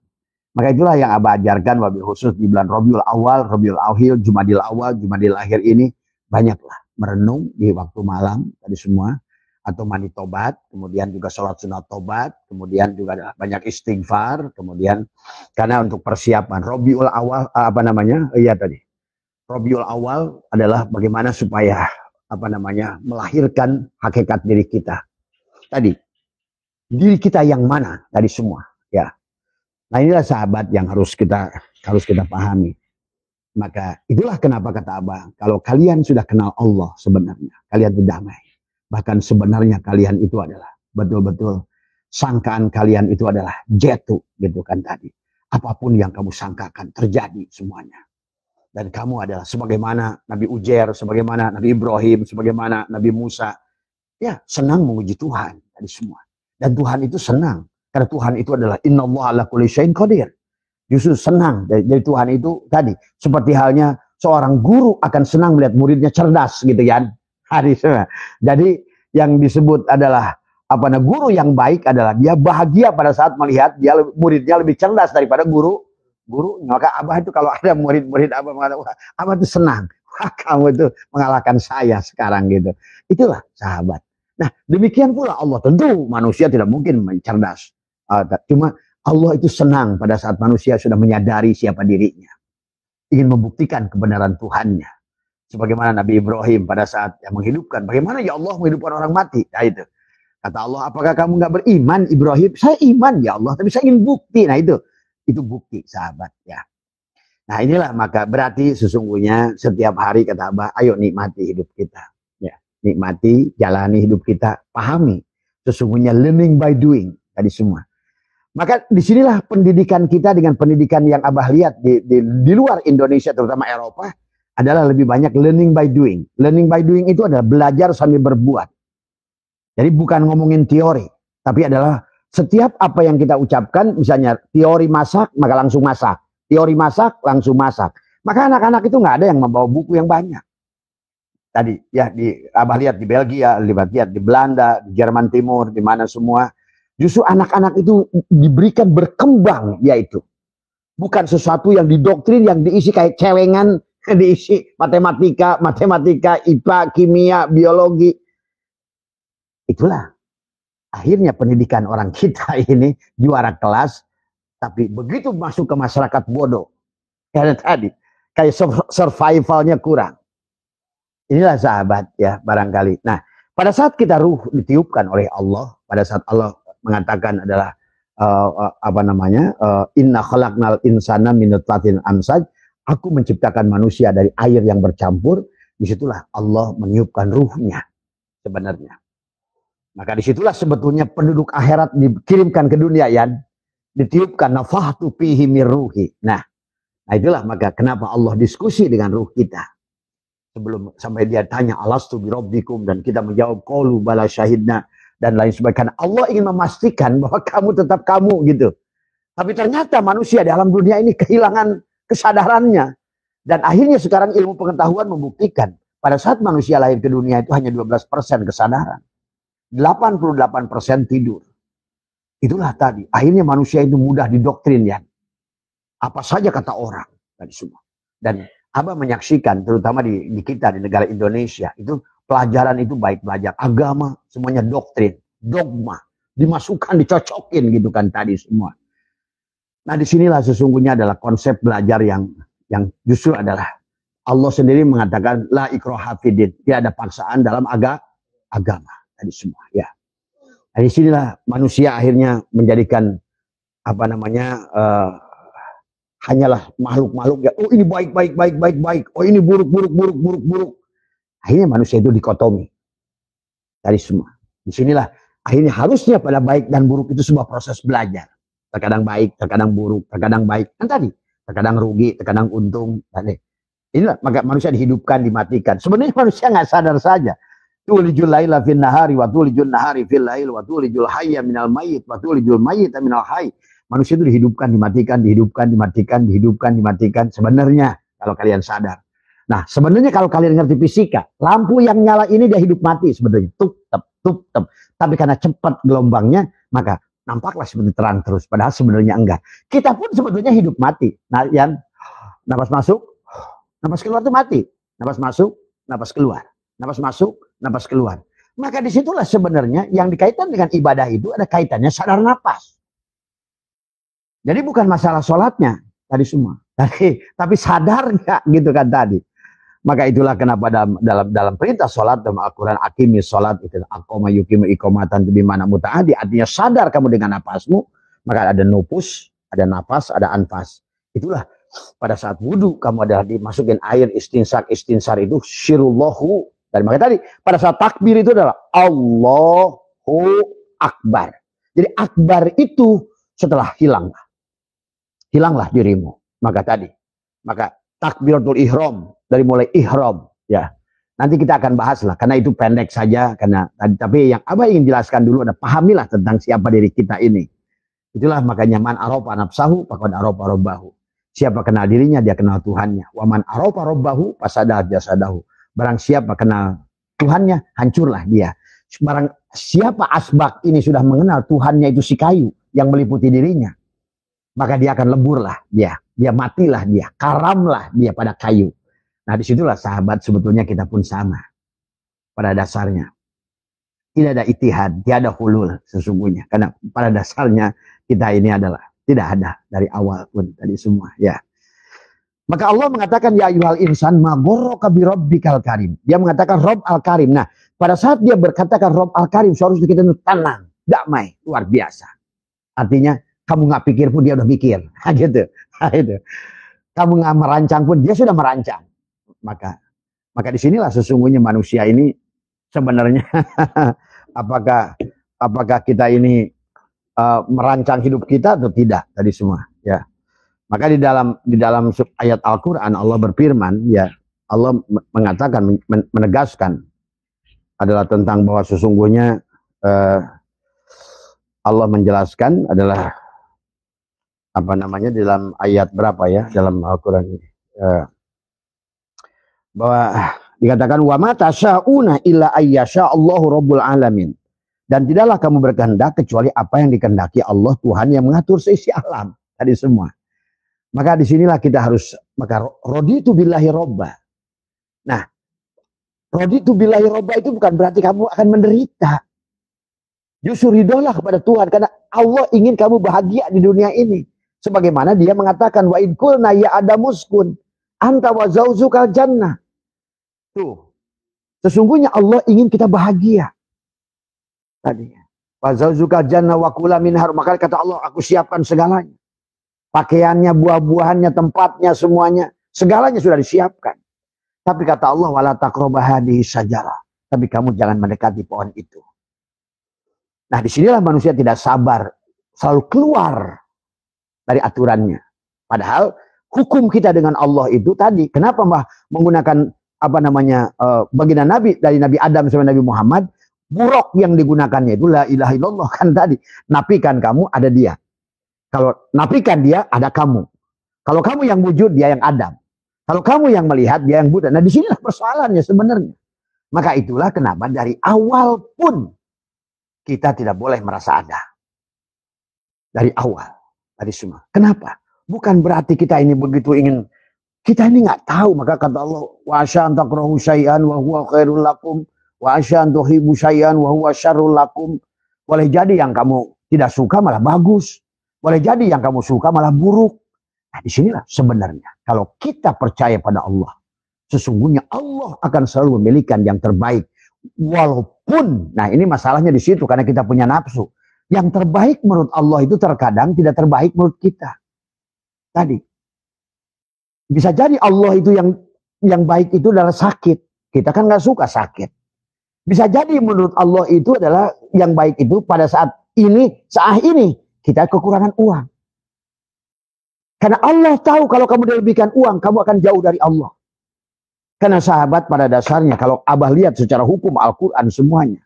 Maka itulah yang Abah ajarkan wabil khusus di bulan Rabiul Awal, Rabiul Akhir, Jumadil Awal, Jumadil Akhir ini banyaklah merenung di waktu malam tadi semua, atau mandi tobat, kemudian juga sholat sunat tobat, kemudian juga ada banyak istighfar, kemudian karena untuk persiapan Rabiul Awal apa namanya? Iya tadi. Rabiul Awal adalah bagaimana supaya apa namanya melahirkan hakikat diri kita. Tadi diri kita yang mana tadi semua, ya. Nah inilah sahabat yang harus kita pahami. Maka itulah kenapa kata Abah, kalau kalian sudah kenal Allah sebenarnya, kalian itu damai. Bahkan sebenarnya kalian itu adalah betul-betul sangkaan kalian itu adalah jatuh gitu kan tadi. Apapun yang kamu sangkakan terjadi semuanya. Dan kamu adalah sebagaimana Nabi Ujair, sebagaimana Nabi Ibrahim, sebagaimana Nabi Musa. Ya, senang memuji Tuhan tadi semua. Dan Tuhan itu senang. Karena Tuhan itu adalah innallaha ala kulli syai'in qadir. Justru senang dari Tuhan itu tadi. Seperti halnya seorang guru akan senang melihat muridnya cerdas gitu kan. Jadi yang disebut adalah guru yang baik adalah dia bahagia pada saat melihat muridnya lebih cerdas daripada guru. Maka Abah itu kalau ada murid-murid Abah mengatakan, Abah itu senang. Wah, kamu itu mengalahkan saya sekarang gitu. Itulah sahabat. Nah demikian pula Allah, tentu manusia tidak mungkin mencerdas. Cuma Allah itu senang pada saat manusia sudah menyadari siapa dirinya. Ingin membuktikan kebenaran Tuhannya. Sebagaimana Nabi Ibrahim pada saat yang menghidupkan. Bagaimana ya Allah menghidupkan orang mati? Nah itu. Kata Allah, apakah kamu nggak beriman Ibrahim? Saya iman ya Allah, tapi saya ingin bukti. Nah itu bukti sahabat ya. Nah inilah maka berarti sesungguhnya setiap hari kata Abah, ayo nikmati hidup kita. Ya, nikmati, jalani hidup kita, pahami. Sesungguhnya learning by doing tadi semua. Maka disinilah pendidikan kita dengan pendidikan yang Abah lihat di luar Indonesia, terutama Eropa, adalah lebih banyak learning by doing. Learning by doing itu adalah belajar sambil berbuat. Jadi bukan ngomongin teori, tapi adalah setiap apa yang kita ucapkan, misalnya teori masak, maka langsung masak. Teori masak, langsung masak. Maka anak-anak itu nggak ada yang membawa buku yang banyak. Tadi ya Abah lihat di Belgia, lihat di Belanda, di Jerman Timur, di mana semua. Justru anak-anak itu diberikan berkembang, yaitu bukan sesuatu yang didoktrin, yang diisi kayak celengan, diisi matematika, IPA, kimia, biologi. Itulah akhirnya pendidikan orang kita ini juara kelas, tapi begitu masuk ke masyarakat bodoh. Kayak tadi, kayak survivalnya kurang. Inilah sahabat ya barangkali. Nah, pada saat kita ruh ditiupkan oleh Allah, pada saat Allah mengatakan adalah inna khalaqnal insana min nutfatin amsaj, aku menciptakan manusia dari air yang bercampur. Disitulah Allah meniupkan ruhnya sebenarnya. Maka disitulah sebetulnya penduduk akhirat dikirimkan ke dunia ya, ditiupkan nafahtu fihi mir ruhi. Nah itulah maka kenapa Allah diskusi dengan ruh kita. Sebelum sampai dia tanya alastu birabbikum, dan kita menjawab qalu bala syahidna dan lain sebagainya. Allah ingin memastikan bahwa kamu tetap kamu gitu. Tapi ternyata manusia dalam dunia ini kehilangan kesadarannya. Dan akhirnya sekarang ilmu pengetahuan membuktikan pada saat manusia lahir ke dunia itu hanya 12% kesadaran. 88% tidur. Itulah tadi. Akhirnya manusia itu mudah didoktrin ya. Apa saja kata orang tadi semua. Dan Abah menyaksikan terutama di kita di negara Indonesia itu pelajaran itu baik belajar agama semuanya doktrin, dogma, dimasukkan, dicocokin gitu kan tadi semua. Nah disinilah sesungguhnya adalah konsep belajar yang justru adalah Allah sendiri mengatakan la ikraha fiddin, tidak ada paksaan dalam agama tadi semua ya. Nah disinilah manusia akhirnya menjadikan hanyalah makhluk-makhluk ya. Oh ini baik. Oh ini buruk. Akhirnya manusia itu dikotomi dari semua. Disinilah akhirnya harusnya pada baik dan buruk itu sebuah proses belajar. Terkadang baik, terkadang buruk, terkadang baik. Kan tadi, terkadang rugi, terkadang untung. Inilah maka manusia dihidupkan, dimatikan. Sebenarnya manusia nggak sadar saja. Tulijul laila fin nahari wa tulijul nahari fil lail wa tulijul hayya minal mayyit wa tulijul mayyita minal hayy. Manusia itu dihidupkan, dimatikan, dimatikan. Sebenarnya kalau kalian sadar. Nah sebenarnya kalau kalian ngerti fisika, lampu yang nyala ini dia hidup mati sebenarnya. Tup. Tapi karena cepat gelombangnya, maka nampaklah seperti terang terus. Padahal sebenarnya enggak. Kita pun sebetulnya hidup mati. Nah yang napas masuk, napas keluar itu mati. Napas masuk, napas keluar. Napas masuk, napas keluar. Maka disitulah sebenarnya yang dikaitkan dengan ibadah itu ada kaitannya sadar napas. Jadi bukan masalah sholatnya tadi semua, tapi sadar nggak gitu kan tadi. Maka itulah kenapa dalam perintah sholat dalam Al-Quran akimis sholat itu akoma yukimu ikomatan bimana mutaadi, artinya sadar kamu dengan napasmu. Maka ada nufus, ada nafas, ada anfas. Itulah pada saat wudhu kamu adalah dimasukin air istinsar itu syirullahu. Dan maka tadi pada saat takbir itu adalah Allahu Akbar. Jadi akbar itu setelah hilanglah dirimu. Maka takbiratul ihram dari mulai ihram ya. Nanti kita akan bahas lah karena itu pendek saja tapi yang Abah ingin jelaskan dulu ada pahamilah tentang siapa diri kita ini. Itulah makanya man arafa nafsahu faqad arafa rabbahu. Siapa kenal dirinya dia kenal Tuhannya. Wa man arafa rabbahu fasada jasadahu. Barang siapa kenal Tuhannya hancurlah dia. Barang siapa asbak ini sudah mengenal Tuhannya itu si kayu yang meliputi dirinya, maka dia akan leburlah dia matilah dia, karamlah dia pada kayu. Nah disitulah sahabat sebetulnya kita pun sama pada dasarnya. Tidak ada itihad, tidak ada hulul sesungguhnya. Karena pada dasarnya kita ini adalah tidak ada dari awal pun tadi semua ya. Maka Allah mengatakan ya ayyuhal insan ma ghurraka bi rabbikal karim. Dia mengatakan Rabb al-Karim. Nah, pada saat dia berkatakan Rabb al-Karim, seharusnya kita tenang, damai, luar biasa. Artinya kamu nggak pikir pun dia udah mikir, gitu. Kamu nggak merancang pun dia sudah merancang. Maka disinilah sesungguhnya manusia ini sebenarnya apakah kita ini merancang hidup kita atau tidak tadi semua, ya. Maka di dalam ayat Al-Quran Allah berfirman, ya Allah mengatakan menegaskan adalah tentang bahwa sesungguhnya Allah menjelaskan adalah dalam ayat berapa ya dalam Al-Quran ini bahwa dikatakan wa ma tasyauna illa ayyasha Allahu rabbul alamin, dan tidaklah kamu berkehendak kecuali apa yang dikehendaki Allah Tuhan yang mengatur seisi alam tadi semua. Maka disinilah kita harus Maka raditu billahi robba. Nah, raditu billahi robba itu bukan berarti kamu akan menderita. Justru ridholah kepada Tuhan karena Allah ingin kamu bahagia di dunia ini. Sebagaimana dia mengatakan wa in qulna ya adamuskun anta wa zauzukal jannah. Tuh. Sesungguhnya Allah ingin kita bahagia. Tadinya. Wa zauzukal jannah wa kula minha, maka kata Allah aku siapkan segalanya. Pakaiannya, buah-buahannya, tempatnya, semuanya, segalanya sudah disiapkan. Tapi kata Allah wala taqrabah hadhihi syajarah. Tapi kamu jangan mendekati pohon itu. Nah, disinilah manusia tidak sabar, selalu keluar dari aturannya. Padahal hukum kita dengan Allah itu tadi, kenapa Mbah menggunakan baginda Nabi dari Nabi Adam sampai Nabi Muhammad, buruk yang digunakannya itu la ilaha illallah kan tadi. Nafikan kamu ada dia. Kalau nafikan dia ada kamu. Kalau kamu yang wujud dia yang Adam. Kalau kamu yang melihat dia yang Buddha. Nah, disinilah persoalannya sebenarnya. Maka itulah kenapa dari awal pun kita tidak boleh merasa ada. Dari awal. Dari semua. Kenapa? Bukan berarti kita ini begitu ingin. Kita ini nggak tahu. Maka kata Allah. Wa asya antakrahu syai'an wa huwa khairul lakum. Wa asya antuhibu syai'an wa huwa syarrul lakum. Boleh jadi yang kamu tidak suka malah bagus. Boleh jadi yang kamu suka malah buruk. Nah, disinilah sebenarnya. Kalau kita percaya pada Allah. Sesungguhnya Allah akan selalu memilihkan yang terbaik. Walaupun, nah ini masalahnya di situ karena kita punya nafsu. Yang terbaik menurut Allah itu terkadang tidak terbaik menurut kita. Tadi. Bisa jadi Allah itu yang baik itu adalah sakit. Kita kan nggak suka sakit. Bisa jadi menurut Allah itu adalah yang baik itu pada saat ini kita kekurangan uang. Karena Allah tahu kalau kamu dilebihkan uang, kamu akan jauh dari Allah. Karena sahabat pada dasarnya, kalau Abah lihat secara hukum Al-Quran semuanya.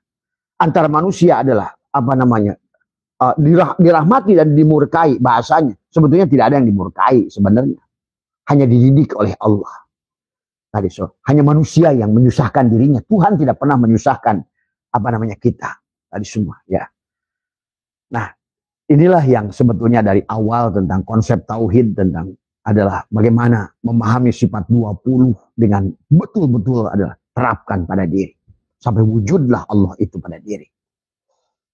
Antara manusia adalah, dirahmati dan dimurkai bahasanya. Sebetulnya tidak ada yang dimurkai sebenarnya. Hanya dididik oleh Allah. Tadi hanya manusia yang menyusahkan dirinya. Tuhan tidak pernah menyusahkan kita. Tadi semua ya. Nah, inilah yang sebetulnya dari awal tentang konsep tauhid tentang adalah bagaimana memahami sifat 20 dengan betul-betul adalah terapkan pada diri. Sampai wujudlah Allah itu pada diri.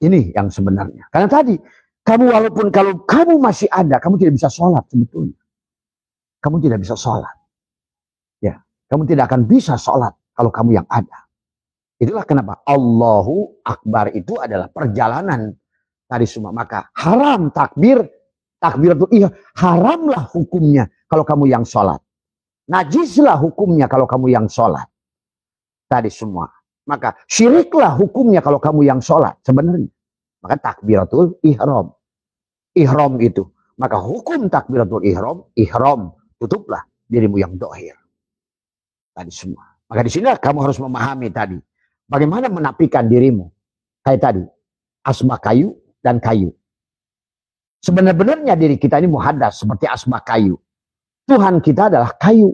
Ini yang sebenarnya. Karena tadi, kamu walaupun kalau kamu masih ada, kamu tidak bisa sholat sebetulnya. Kamu tidak bisa sholat. Ya, kamu tidak akan bisa sholat kalau kamu yang ada. Itulah kenapa Allahu Akbar itu adalah perjalanan tadi semua. Maka haram takbir itu haramlah hukumnya kalau kamu yang sholat. Najislah hukumnya kalau kamu yang sholat. Tadi semua. Maka syiriklah hukumnya kalau kamu yang sholat sebenarnya. Maka takbiratul ihram. Ihram itu. Maka hukum takbiratul ihram tutuplah dirimu yang dohir. Tadi semua. Maka di sini kamu harus memahami tadi. Bagaimana menapikan dirimu. Kayak tadi. Asma kayu dan kayu. Sebenarnya diri kita ini muhaddas seperti asma kayu. Tuhan kita adalah kayu.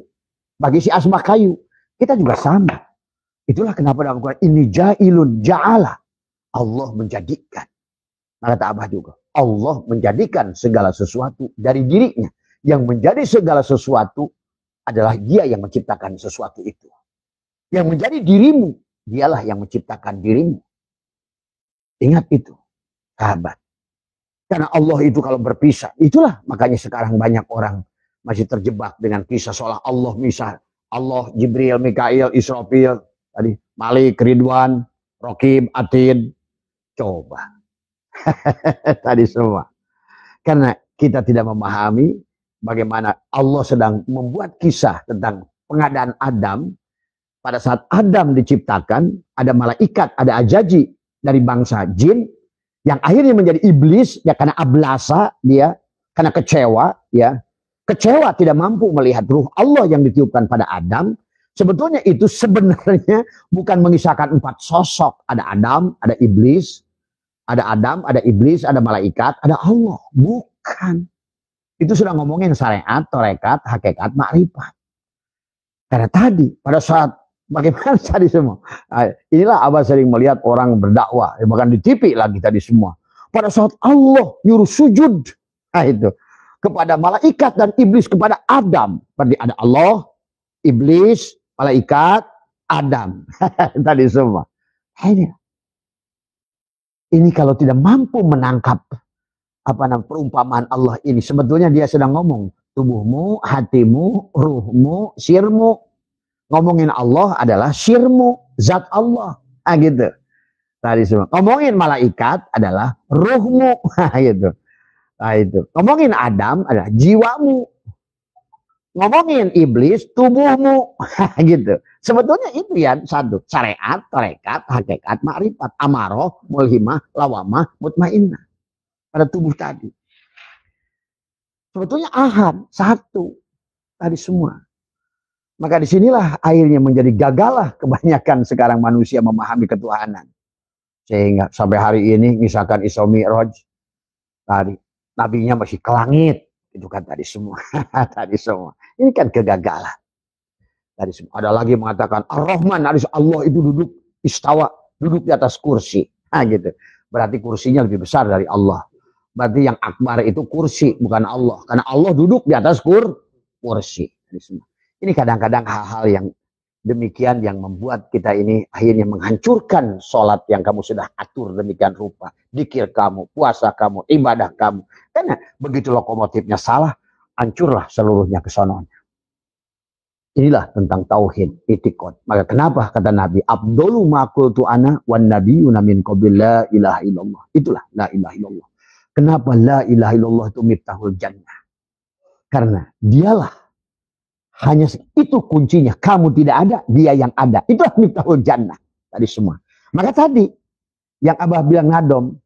Bagi si asma kayu, kita juga sama. Itulah kenapa dalam Al-Quran ini ja'ilun ja'ala. Allah menjadikan. Nah, kata Abah juga. Allah menjadikan segala sesuatu dari dirinya. Yang menjadi segala sesuatu adalah dia yang menciptakan sesuatu itu. Yang menjadi dirimu, dialah yang menciptakan dirimu. Ingat itu, sahabat. Karena Allah itu kalau berpisah, itulah makanya sekarang banyak orang masih terjebak dengan kisah seolah Allah misah. Allah, Jibril, Mikail, Israfil, tadi Malik, Ridwan, Raqib, Atid. Coba. Tadi semua. Karena kita tidak memahami bagaimana Allah sedang membuat kisah tentang pengadaan Adam. Pada saat Adam diciptakan, ada malaikat, ada ajaji dari bangsa jin. Yang akhirnya menjadi iblis, ya karena ablasa dia, karena kecewa, ya. Kecewa tidak mampu melihat ruh Allah yang ditiupkan pada Adam. Sebetulnya itu sebenarnya bukan mengisahkan 4 sosok. Ada Adam, ada iblis, ada Adam, ada iblis, ada malaikat, ada Allah. Bukan. Itu sudah ngomongin syariat, tarekat, hakikat, makrifat. Karena tadi, pada saat bagaimana tadi semua. Nah, inilah Abah sering melihat orang berdakwah. Bahkan di TV lagi tadi semua. Pada saat Allah nyuruh sujud. Nah itu. kepada malaikat dan iblis kepada Adam. Berarti ada Allah, iblis, malaikat, Adam. Tadi semua. Ini kalau tidak mampu menangkap perumpamaan Allah ini, sebetulnya dia sedang ngomong tubuhmu, hatimu, ruhmu, sirmu. Ngomongin Allah adalah sirmu, zat Allah. Gitu. Tadi semua. Ngomongin malaikat adalah ruhmu. Gitu. Nah, itu. Ngomongin Adam adalah jiwamu. Ngomongin iblis, tubuhmu. Gitu. Sebetulnya itu ya satu. Syariat, tarekat, hakikat, makrifat, amaroh, mulhimah, lawamah, mutmainnah. Pada tubuh tadi. Sebetulnya ahad, satu. Tadi semua. Maka disinilah akhirnya menjadi gagalah kebanyakan sekarang manusia memahami ketuhanan. Sehingga sampai hari ini misalkan Isra Mi'raj tadi nabinya masih ke langit, itu kan tadi semua. Tadi semua. Ini kan kegagalan. Tadi semua. Ada lagi mengatakan Ar-Rahman, Allah itu duduk istawa, duduk di atas kursi. Nah, gitu. Berarti kursinya lebih besar dari Allah. Berarti yang akbar itu kursi, bukan Allah. Karena Allah duduk di atas kursi. Tadi semua. Ini kadang-kadang hal-hal yang demikian yang membuat kita ini akhirnya menghancurkan sholat yang kamu sudah atur demikian rupa. Dzikir kamu, puasa kamu, ibadah kamu. Karena begitu lokomotifnya salah, hancurlah seluruhnya kesononya. Inilah tentang tauhid, itikad. Maka kenapa kata Nabi, Abdulu ma qultu ana wan nabiyuna min qabil la ilaha illallah. Itulah la ilaha illallah. Kenapa la ilaha illallah itu miftahul jannah? Karena dialah hanya itu kuncinya. Kamu tidak ada, dia yang ada. Itulah miftahul jannah. Tadi semua. Maka tadi yang Abah bilang ngadom,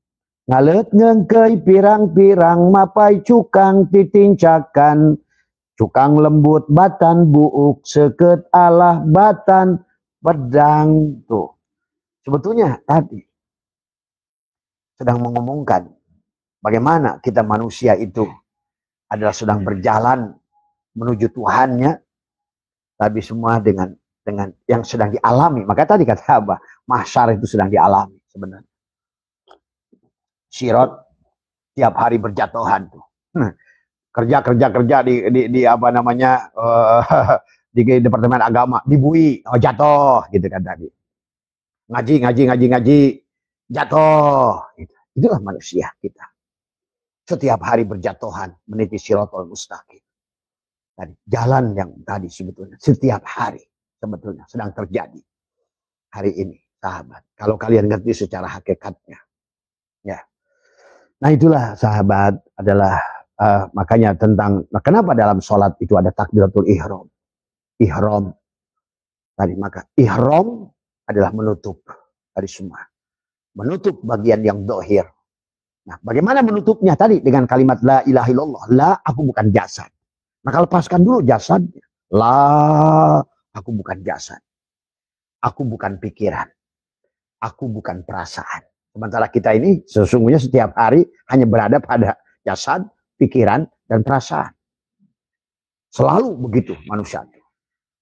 ngalet ngengkei pirang-pirang mapai cukang titincakan, cukang lembut batan buuk seket alah batan pedang. Tuh. Sebetulnya tadi sedang mengomongkan bagaimana kita manusia itu adalah sedang berjalan menuju Tuhannya, tapi semua dengan yang sedang dialami. Maka tadi kata Abah, mahsyar itu sedang dialami sebenarnya. Sirat tiap hari berjatuhan tuh. Kerja di apa namanya di Departemen Agama dibui, jatuh gitu kan tadi. Ngaji jatuh. Gitu. Itulah manusia kita. Setiap hari berjatuhan meniti siratal mustaqim. Tadi, jalan yang tadi sebetulnya setiap hari sebetulnya sedang terjadi hari ini, sahabat. Kalau kalian ngerti secara hakikatnya, ya. Nah itulah sahabat adalah makanya tentang kenapa dalam sholat itu ada takbiratul ihram. Ihram tadi maka ihram adalah menutup tadi semua, menutup bagian yang dohir. Nah bagaimana menutupnya tadi dengan kalimat la ilaha illallah, la aku bukan jasad. Maka lepaskan dulu jasadnya. La, aku bukan jasad. Aku bukan pikiran. Aku bukan perasaan. Sementara kita ini sesungguhnya setiap hari hanya berada pada jasad, pikiran, dan perasaan. Selalu begitu manusia.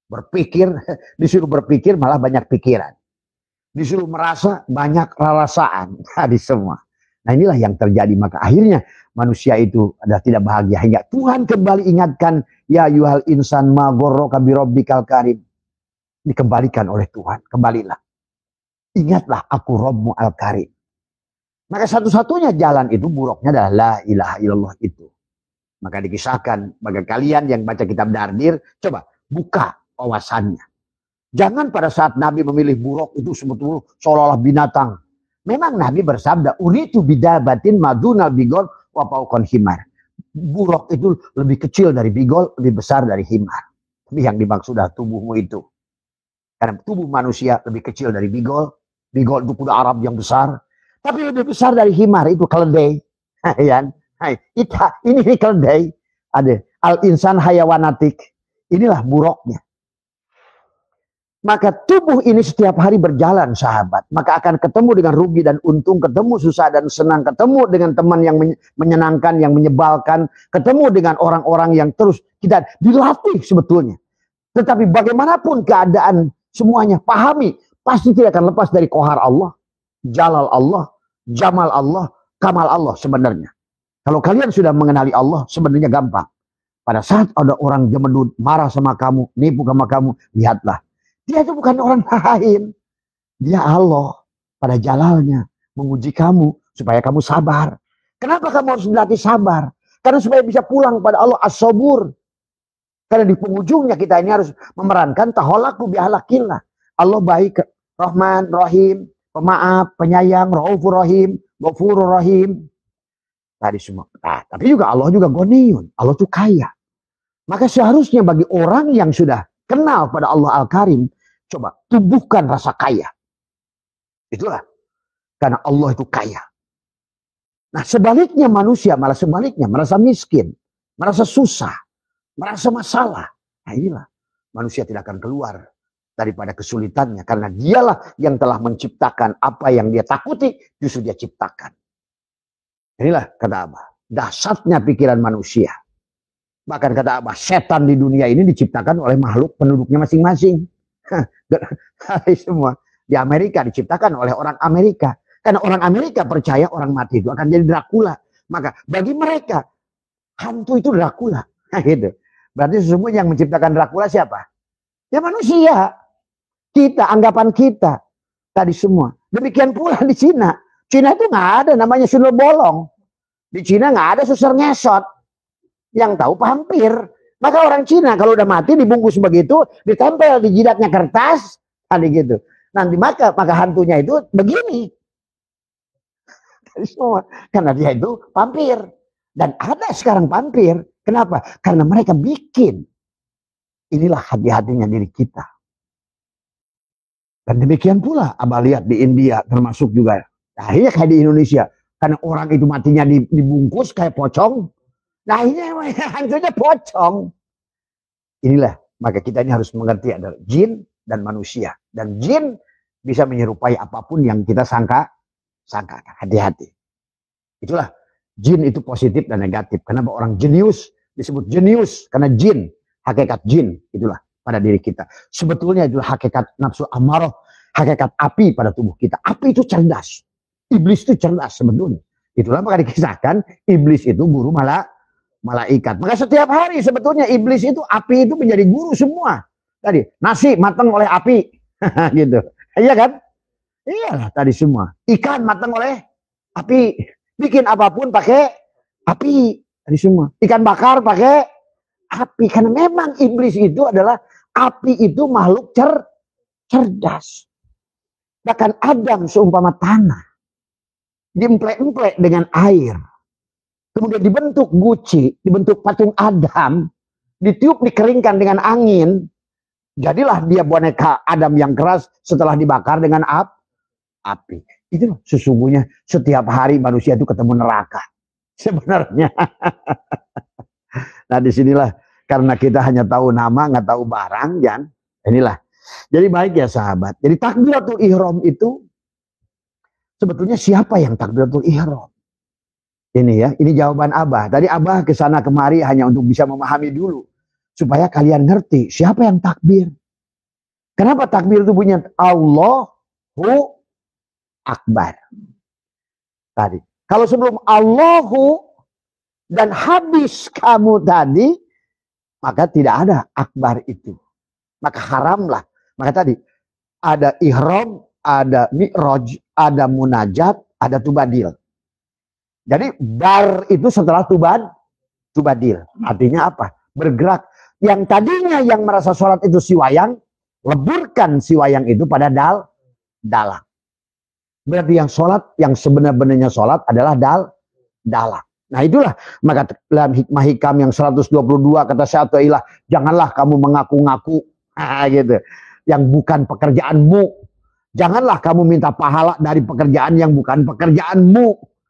Berpikir, disuruh berpikir malah banyak pikiran. Disuruh merasa banyak rasaan. Tadi semua. Nah inilah yang terjadi. Maka akhirnya manusia itu adalah tidak bahagia. Hingga Tuhan kembali ingatkan, ya yuhal insan ma ghorroka bi rabbikal karim. Dikembalikan oleh Tuhan. Kembalilah. Ingatlah aku Rabbmu al-Karim. Maka satu-satunya jalan itu buruknya adalah la ilaha illallah itu. Maka dikisahkan bagi kalian yang baca kitab Dardir, coba buka wawasannya. Jangan pada saat Nabi memilih buruk itu sebetulnya seolah-olah binatang. Memang Nabi bersabda, uritu bidabatin madunal bigol wa fauqan himar. Buruk itu lebih kecil dari bigol, lebih besar dari himar. Tapi yang dimaksud adalah tubuhmu itu. Karena tubuh manusia lebih kecil dari bigol. Bigol itu kuda Arab yang besar. Tapi lebih besar dari himar, itu keledai. Ini keledai. Ada al-insan hayawanatik. Inilah buruknya. Maka tubuh ini setiap hari berjalan, sahabat. Maka akan ketemu dengan rugi dan untung, ketemu susah dan senang, ketemu dengan teman yang menyenangkan, yang menyebalkan, ketemu dengan orang-orang yang terus kita dilatih sebetulnya. Tetapi bagaimanapun keadaan semuanya, pahami, pasti tidak akan lepas dari kohar Allah, jalal Allah, jamal Allah, kamal Allah sebenarnya. Kalau kalian sudah mengenali Allah, sebenarnya gampang. Pada saat ada orang jemedut, marah sama kamu, nipu sama kamu, lihatlah. Dia itu bukan orang lain. Dia Allah pada jalalnya menguji kamu supaya kamu sabar. Kenapa kamu harus berlatih sabar? Karena supaya bisa pulang pada Allah as-sabur. Karena di penghujungnya kita ini harus memerankan taholaku bihalakillah. Allah baik, Rahman, Rahim, pemaaf, penyayang, Raufur Rahim, Ghafurur Rahim. Tadi semua. Nah, tapi juga Allah juga Ghaniyun. Allah itu kaya. Maka seharusnya bagi orang yang sudah kenal pada Allah Al-Karim, coba tumbuhkan rasa kaya. Itulah. Karena Allah itu kaya. Nah sebaliknya manusia malah sebaliknya. Merasa miskin. Merasa susah. Merasa masalah. Nah inilah. Manusia tidak akan keluar daripada kesulitannya. Karena dialah yang telah menciptakan apa yang dia takuti. Justru dia ciptakan. Inilah kata Abah. Dasarnya pikiran manusia. Bahkan kata Abah. Setan di dunia ini diciptakan oleh makhluk penduduknya masing-masing. Semua. Di Amerika diciptakan oleh orang Amerika. Karena orang Amerika percaya orang mati itu akan jadi Dracula. Maka bagi mereka hantu itu Dracula. Nah, gitu. Berarti sesungguhnya yang menciptakan Dracula siapa? Ya manusia. Kita, anggapan kita. Tadi semua. Demikian pula di Cina. Cina itu nggak ada namanya sundel bolong. Di Cina nggak ada susar ngesot. Yang tahu pampir. Maka orang Cina kalau udah mati dibungkus begitu, ditempel di jidatnya kertas, tadi gitu. Nanti maka hantunya itu begini. Semua. Karena dia itu pampir. Dan ada sekarang pampir. Kenapa? Karena mereka bikin. Inilah hati-hatinya diri kita. Dan demikian pula Abah lihat di India termasuk juga. Akhirnya kayak di Indonesia. Karena orang itu matinya dibungkus kayak pocong. Nah ini hantunya pocong. Inilah. Maka kita ini harus mengerti adalah jin dan manusia. Dan jin bisa menyerupai apapun yang kita sangka. Hati-hati. Itulah. Jin itu positif dan negatif. Kenapa orang jenius disebut jenius? Karena jin. Hakikat jin. Itulah pada diri kita. Sebetulnya itulah hakikat nafsu amarah. Hakikat api pada tubuh kita. Api itu cerdas. Iblis itu cerdas sebetulnya. Itulah maka dikisahkan. Iblis itu guru malaikat. Maka setiap hari sebetulnya iblis itu api itu menjadi guru semua. Tadi nasi matang oleh api. Gitu. Iya kan? Iyalah tadi semua. Ikan matang oleh api. Bikin apapun pakai api. Tadi semua. Ikan bakar pakai api. Karena memang iblis itu adalah api itu makhluk cerdas. Bahkan Adam seumpama tanah. Diemplek-emplek dengan air. Kemudian dibentuk guci. Dibentuk patung Adam. Ditiup dikeringkan dengan angin. Jadilah dia boneka Adam yang keras setelah dibakar dengan api. Itu sesungguhnya setiap hari manusia itu ketemu neraka. Sebenarnya. Nah disinilah karena kita hanya tahu nama, nggak tahu barang, kan? Inilah. Jadi baik ya sahabat. Jadi takbiratul ihram itu sebetulnya siapa yang takbiratul ihram? Ini ya, ini jawaban Abah. Tadi Abah kesana kemari hanya untuk bisa memahami dulu. Supaya kalian ngerti siapa yang takbir. Kenapa takbir itu bunyi Allahu Akbar. Tadi. Kalau sebelum Allahu dan habis kamu tadi, maka tidak ada akbar itu. Maka haramlah. Maka tadi ada ihram, ada mi'raj, ada munajat, ada tubadil. Jadi bar itu setelah tubadil. Artinya apa? Bergerak. Yang tadinya yang merasa sholat itu siwayang, leburkan siwayang itu pada dalang. Berarti yang sholat, yang sebenar-benarnya sholat adalah dalang. Nah itulah, maka dalam hikmah hikam yang 122 kata Syaikhullah, janganlah kamu mengaku-ngaku, gitu, yang bukan pekerjaanmu. Janganlah kamu minta pahala dari pekerjaan yang bukan pekerjaanmu.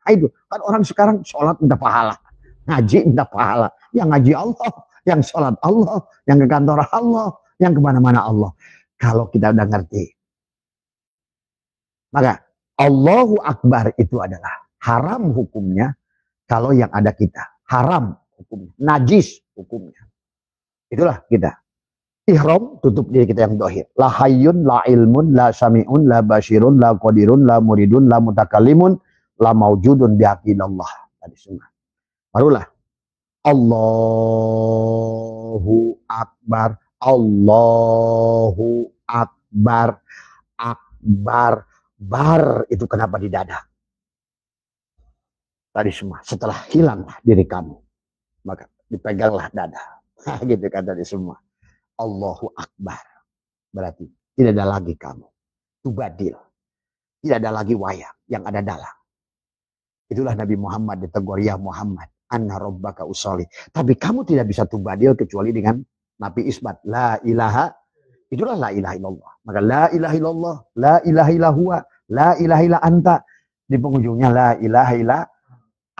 Nah, itu kan orang sekarang sholat minta pahala, ngaji minta pahala. Yang ngaji Allah, yang sholat Allah, yang ke kantor Allah, yang kemana-mana Allah. Kalau kita udah ngerti, maka Allahu Akbar itu adalah haram hukumnya kalau yang ada kita. Haram hukumnya. Najis hukumnya. Itulah kita. Ihram tutup diri kita yang dohir. La hayyun, la ilmun, la sami'un, la basirun, la qadirun, la muridun, la mutakallimun, la maujudun bihaqqillallah. Tadi semua. Barulah Allahu Akbar, Allahu Akbar, Akbar, bar itu kenapa di dada? Tadi semua setelah hilanglah diri kamu, maka dipeganglah dada. Gitu kan tadi semua. Allahu Akbar. Berarti tidak ada lagi kamu. Tubadil. Tidak ada lagi wayang yang ada dalam. Itulah Nabi Muhammad ditegur, ya Muhammad, anna rabbaka usolli. Tapi kamu tidak bisa tubadil kecuali dengan nabi isbat. La ilaha, itulah la ilaha illallah. Maka la ilaha illallah, la ilaha illallah, la ilaha illa anta. Di penghujungnya la ilaha illa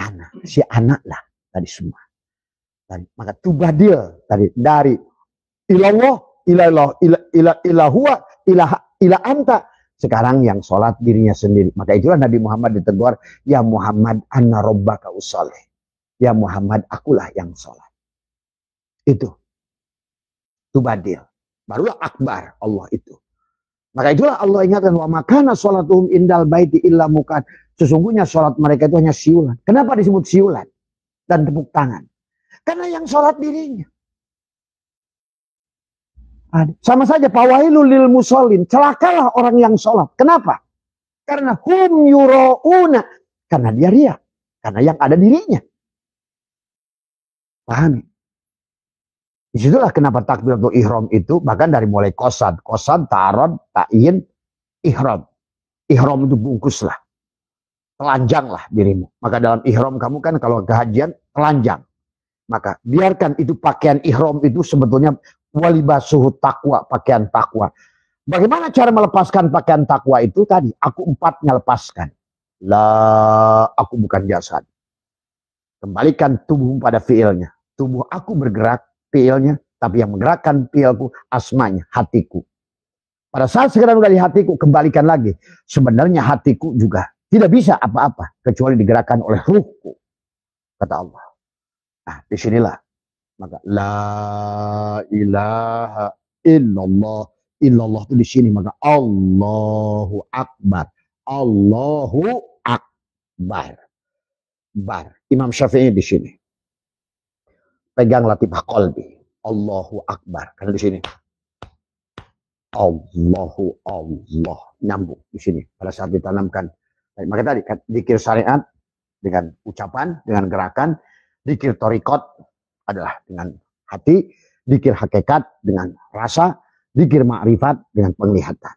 ana. Si anak lah tadi semua. Tadi, maka tubadil tadi dari ilallah, ilallah, ilahua, ilah anta. Sekarang yang sholat dirinya sendiri. Maka itulah Nabi Muhammad ditegur, ya Muhammad anna rabbaka usolli. Ya Muhammad, akulah yang sholat. Itu. Tubadil. Barulah akbar Allah itu. Maka itulah Allah ingatkan, wa makana sholatuhum indal baiti illa mukan. Sesungguhnya sholat mereka itu hanya siulan. Kenapa disebut siulan? Dan tepuk tangan. Karena yang sholat dirinya. Sama saja fawailul lil musallin, celakalah orang yang sholat. Kenapa? Karena hum yurauna, karena dia riya, karena yang ada dirinya. Pahami? Disitulah kenapa takbiratul ihram itu bahkan dari mulai qasad, ta'arud, ta'yin, ihram. Ihram itu bungkuslah, telanjanglah dirimu. Maka dalam ihram kamu kan kalau kehajian telanjang. Maka biarkan itu pakaian ihram itu sebetulnya walibasuhu takwa, pakaian takwa. Bagaimana cara melepaskan pakaian takwa itu tadi? Aku 4 lepaskan. Aku bukan jasad. Kembalikan tubuh pada fiilnya. Tubuh aku bergerak, fiilnya. Tapi yang menggerakkan fiilku, asmanya, hatiku. Pada saat sekarang udah di hatiku, kembalikan lagi. Sebenarnya hatiku juga tidak bisa apa-apa. Kecuali digerakkan oleh ruhku. Kata Allah. Nah, disinilah. Maka la ilaha illallah, illallah itu di sini. Maka Allahu Akbar, Allahu Akbar. Bar. Imam Syafi'i di sini. Pegang latifah qalbi, Allahu Akbar. Karena di sini Allahu Allah nyambung di sini. Pada saat ditanamkan. Maka tadi zikir syariat dengan ucapan, dengan gerakan, zikir thariqat adalah dengan hati, zikir hakikat dengan rasa, zikir ma'rifat dengan penglihatan.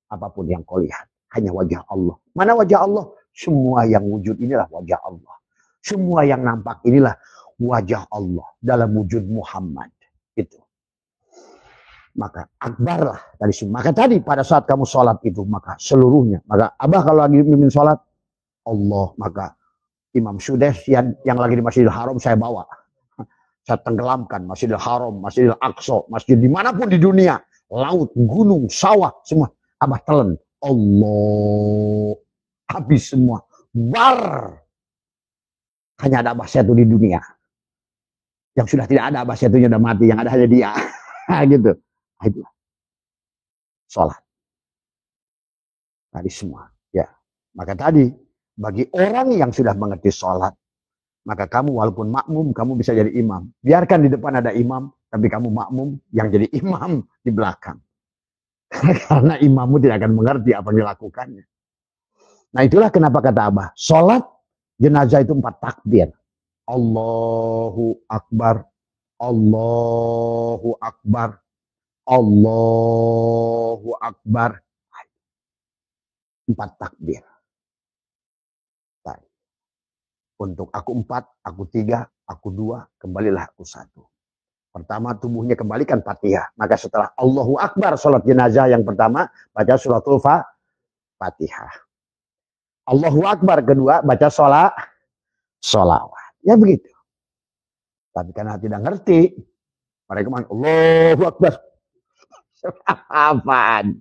Apapun yang kau lihat, hanya wajah Allah. Mana wajah Allah? Semua yang wujud inilah wajah Allah. Semua yang nampak inilah wajah Allah dalam wujud Muhammad. Itu. Maka akbarlah dari sini. Maka tadi pada saat kamu sholat itu, maka seluruhnya. Maka abah kalau lagi mimpin sholat, Allah, maka Imam Sudes yang lagi di Masjidil Haram saya bawa. Saya tenggelamkan Masjidil Haram, Masjidil Aqsa, masjid dimanapun di dunia. Laut, gunung, sawah, semua. Abah telan. Allah. Habis semua. Bar. Hanya ada Abah satu di dunia. Yang sudah tidak ada Abah satunya sudah mati. Yang ada hanya dia. Gitu. Itulah. Sholat. Tadi semua. Ya. Maka tadi, bagi orang yang sudah mengerti sholat, maka kamu walaupun makmum, kamu bisa jadi imam. Biarkan di depan ada imam, tapi kamu makmum yang jadi imam di belakang. Karena imammu tidak akan mengerti apa yang dilakukannya. Nah itulah kenapa kata Abah, sholat jenazah itu 4 takbir. Allahu Akbar, Allahu Akbar, Allahu Akbar. 4 takbir. Untuk aku 4, aku 3, aku 2, kembalilah aku 1. Pertama tubuhnya kembalikan Fatihah. Maka setelah Allahu Akbar sholat jenazah yang pertama, baca suratul Fatihah. Allahu Akbar kedua, baca sholawat. Ya begitu. Tapi karena tidak ngerti, mereka bilang Allahu Akbar. Apaan?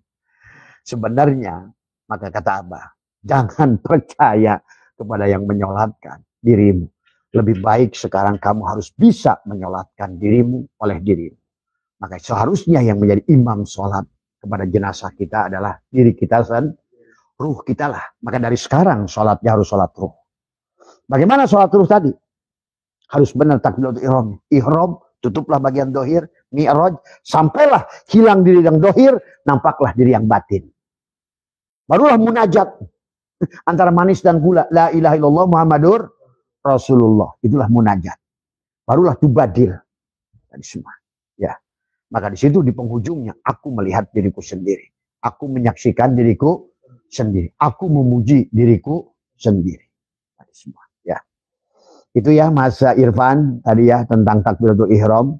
Sebenarnya, maka kata Abah, jangan percaya kepada yang menyolatkan dirimu. Lebih baik sekarang kamu harus bisa menyolatkan dirimu oleh dirimu. Maka seharusnya yang menjadi imam sholat kepada jenazah kita adalah diri kita dan ruh kita lah. Maka dari sekarang sholatnya harus sholat ruh. Bagaimana sholat ruh tadi? Harus benar takbiratul ihram. Ihram, tutuplah bagian dohir. Mi'raj, sampailah hilang diri yang dohir, nampaklah diri yang batin. Barulah munajat antara manis dan gula. La ilaha illallah Muhammadur Rasulullah. Itulah munajat. Barulah tubadir. Tadi semua. Ya. Maka di situ di penghujungnya aku melihat diriku sendiri. Aku menyaksikan diriku sendiri. Aku memuji diriku sendiri. Tadi semua. Ya. Itu ya Mas Irfan tadi ya tentang takbiratul ihram.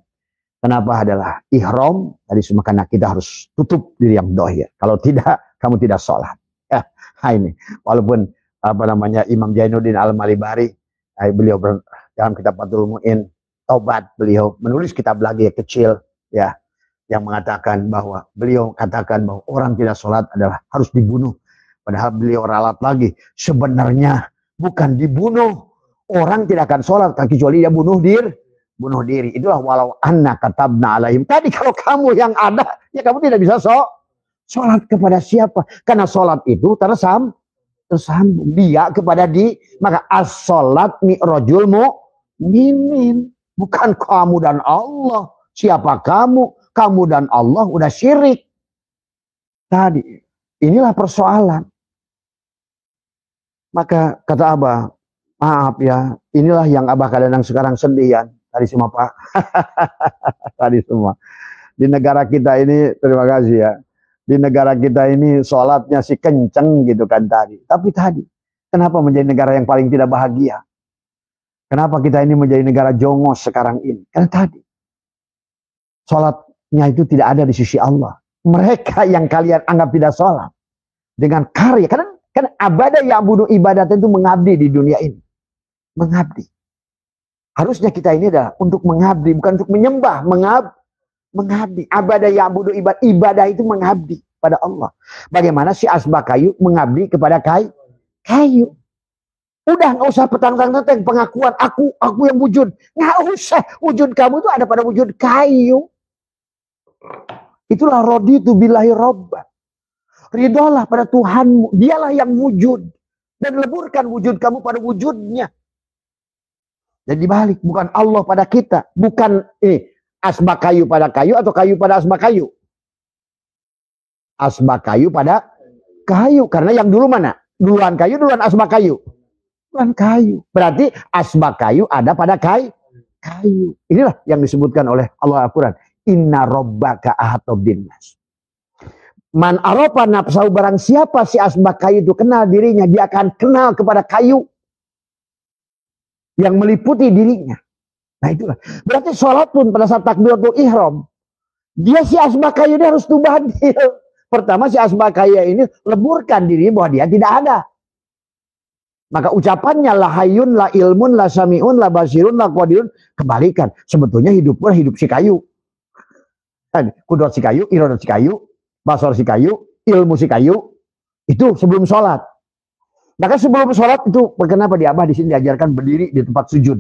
Kenapa adalah ihram tadi semua karena kita harus tutup diri yang dohir. Kalau tidak, kamu tidak sholat. Ya, ini walaupun apa namanya Imam Jainuddin Al-Malibari, beliau dalam kitab Fathul Mu'in Taubat, beliau menulis kitab lagi kecil ya yang mengatakan bahwa beliau katakan bahwa orang tidak sholat adalah harus dibunuh. Padahal beliau ralat lagi sebenarnya bukan dibunuh, orang tidak akan sholat kecuali dia bunuh diri. Itulah walau anna katabna alaihim. Tadi kalau kamu yang ada, ya kamu tidak bisa sholat kepada siapa? Karena sholat itu tersambung dia kepada maka as-sholat mi'rajul mu'minin. Bukan kamu dan Allah. Siapa kamu? Kamu dan Allah udah syirik. Tadi, inilah persoalan. Maka kata Abah, maaf ya, inilah yang Abah kadang-kadang sekarang sendirian. Tadi semua Pak. Tadi semua. Di negara kita ini, terima kasih ya. Di negara kita ini sholatnya sih kenceng gitu kan tadi. Tapi tadi, kenapa menjadi negara yang paling tidak bahagia? Kenapa kita ini menjadi negara jongos sekarang ini? Karena tadi, sholatnya itu tidak ada di sisi Allah. Mereka yang kalian anggap tidak sholat. Dengan karya. Karena abadah yang bunuh ibadat itu mengabdi di dunia ini. Mengabdi. Harusnya kita ini adalah untuk mengabdi, bukan untuk menyembah, mengabdi. Abadah yang bunuh ibadah itu mengabdi pada Allah. Bagaimana si asbak kayu mengabdi kepada kayu. Udah nggak usah petang-petang pengakuan aku yang wujud. Nggak usah. Wujud kamu itu ada pada wujud kayu. Itulah raditu billahi robba. Ridolah pada Tuhanmu. Dialah yang wujud. Dan leburkan wujud kamu pada wujudnya. Jadi balik, bukan Allah pada kita. Bukan asbak kayu pada kayu atau kayu pada asbak kayu. Asbak kayu pada kayu. Karena yang dulu mana? Duluan kayu, duluan asbak kayu. Duluan kayu. Berarti asbak kayu ada pada kayu. Inilah yang disebutkan oleh Allah Al-Quran. Inna robbaka ahata binnas. Man aropa nafsahu, barang siapa si asbak kayu itu kenal dirinya, dia akan kenal kepada kayu yang meliputi dirinya. Nah itulah. Berarti sholat pun pada saat takbiratul ihram, dia si asbak kayu ini harus tubadil. Pertama si asbak kayu ini leburkan diri bahwa dia tidak ada. Maka ucapannya la hayyun, la ilmun, la sami'un, la basirun, la qadirun, kebalikan. Sebetulnya hidup si kayu. Kudrat si kayu, iradat si kayu, basar si kayu, ilmu si kayu. Itu sebelum sholat. Maka sebelum sholat itu, kenapa di Abah di sini diajarkan berdiri di tempat sujud,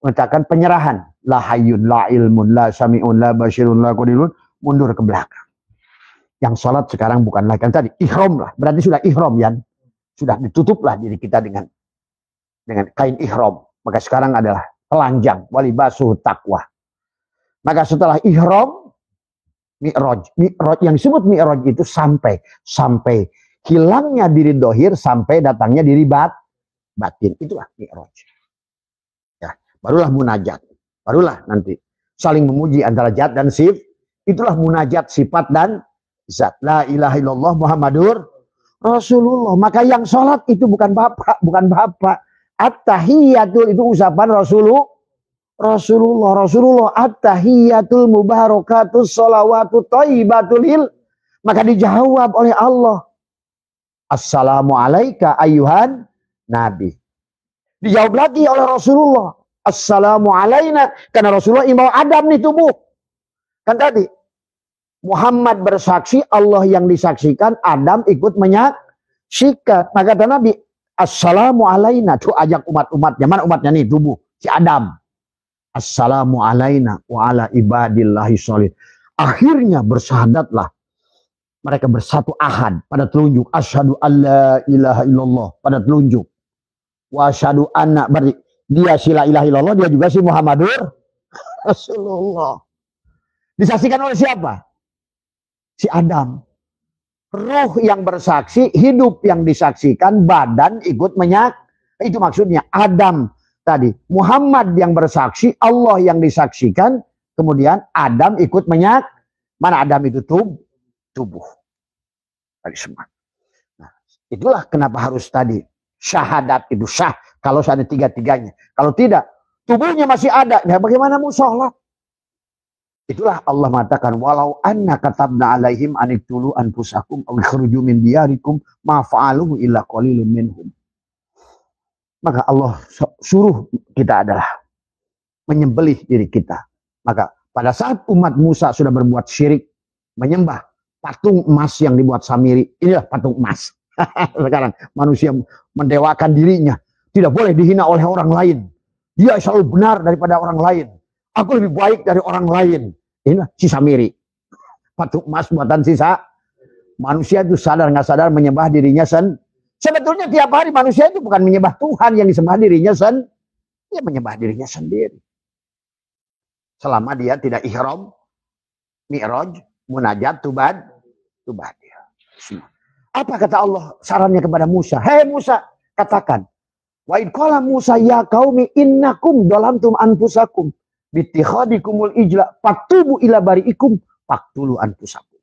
mengatakan penyerahan, la hayyun, la ilmun, la sami'un, la basirun, la qadirun, mundur ke belakang. Yang sholat sekarang bukanlah kan tadi ihram lah, berarti sudah ihram ya, sudah ditutuplah diri kita dengan kain ihram. Maka sekarang adalah telanjang, walibasuh taqwa. Maka setelah ihram, mi'raj yang disebut mi'raj itu sampai hilangnya diri dohir sampai datangnya diri batin. Itulah mi'raj. Ya, barulah munajat. Barulah nanti saling memuji antara zat dan sifat. Itulah munajat sifat dan zat. La ilaha illallah Muhammadur Rasulullah. Maka yang sholat itu bukan bapak. At-tahiyyatul itu ucapan Rasulullah. At-tahiyyatul mubarakatus sholawatu thayyibatul. Maka dijawab oleh Allah. Assalamualaikum ayuhan Nabi. Dijawab lagi oleh Rasulullah. Assalamualaikum. Karena Rasulullah imam Adam nih tubuh. Kan tadi. Muhammad bersaksi, Allah yang disaksikan, Adam ikut menyaksikan. Maka kata Nabi, Assalamualaikum. Tuh ajak umat-umatnya. Mana umatnya nih tubuh? Si Adam. Assalamualaikum wa ala ibadillahi sholih. Akhirnya bersahadatlah. Mereka bersatu ahad pada telunjuk. Asyhadu alla ilaha illallah pada telunjuk. Wa asyhadu anna berarti Dia si la ilaha illallah, dia juga si Muhammadur Rasulullah. Disaksikan oleh siapa? Si Adam. Ruh yang bersaksi, hidup yang disaksikan, badan ikut itu maksudnya Adam tadi. Muhammad yang bersaksi, Allah yang disaksikan, kemudian Adam ikut mana Adam itu tubuh. Tadi semua. Nah, itulah kenapa harus tadi syahadat itu sah. Kalau ada tiga-tiganya. Kalau tidak, tubuhnya masih ada. Ya bagaimana mau sholat? Itulah Allah mengatakan, walau anna katabna alaihim aniktulu anfusakum aw ikhruju min diyarikum ma fa'aluhu illa qalilun minhum. Maka Allah suruh kita adalah menyembelih diri kita. Maka pada saat umat Musa sudah berbuat syirik, menyembah patung emas yang dibuat Samiri, inilah patung emas. Sekarang manusia mendewakan dirinya. Tidak boleh dihina oleh orang lain. Dia selalu benar daripada orang lain. Aku lebih baik dari orang lain. Inilah si Samiri. Patung emas buatan sisa. Manusia itu sadar nggak sadar menyembah dirinya sebetulnya tiap hari manusia itu bukan menyembah Tuhan yang disembah dirinya dia menyembah dirinya sendiri. Selama dia tidak ihram, mi'raj, munajat, tubad dia. Apa kata Allah sarannya kepada Musa? Hei Musa, katakan. Wa id qala Musa ya qaumi innakum dalamtum anfusakum bittikhadikumul ijla fatubu ila bariikum faqtulu anfusakum.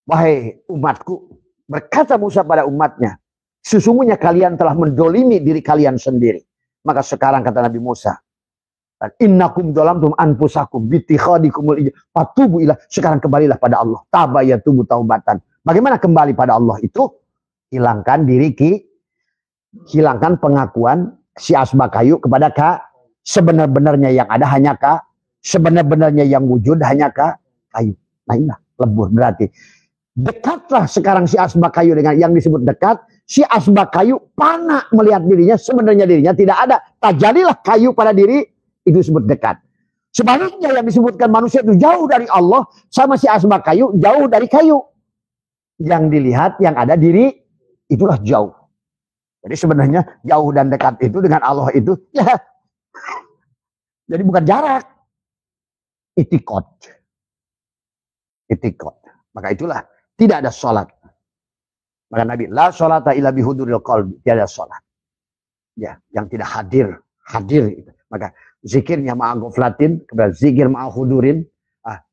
Wahai umatku, berkata Musa pada umatnya, sesungguhnya kalian telah mendolimi diri kalian sendiri. Maka sekarang kata Nabi Musa, innakum dalamtum anfusakum bittikhadikumul ijla fatubu ila, sekarang kembalilah pada Allah. Tabayatubu taubatan. Bagaimana kembali pada Allah itu? Hilangkan hilangkan pengakuan si asbak kayu kepada sebenar-benarnya yang ada hanya sebenar-benarnya yang wujud hanya kayu. Nah inilah lebur berarti. Dekatlah sekarang si asbak kayu dengan yang disebut dekat. Si asbak kayu panak melihat dirinya, sebenarnya dirinya tidak ada. Tajadilah kayu pada diri, itu disebut dekat. Sebaliknya yang disebutkan manusia itu jauh dari Allah, sama si asbak kayu jauh dari kayu. Yang dilihat, yang ada diri, itulah jauh. Jadi sebenarnya jauh dan dekat itu dengan Allah itu, ya. Jadi bukan jarak. Itikot. Maka itulah, tidak ada sholat. Maka Nabi, la sholata illa bihuduril qalbi. Tidak ada sholat. Ya, yang tidak hadir itu. Maka zikirnya ma'agoflatin, kemudian zikir ma'ahudurin,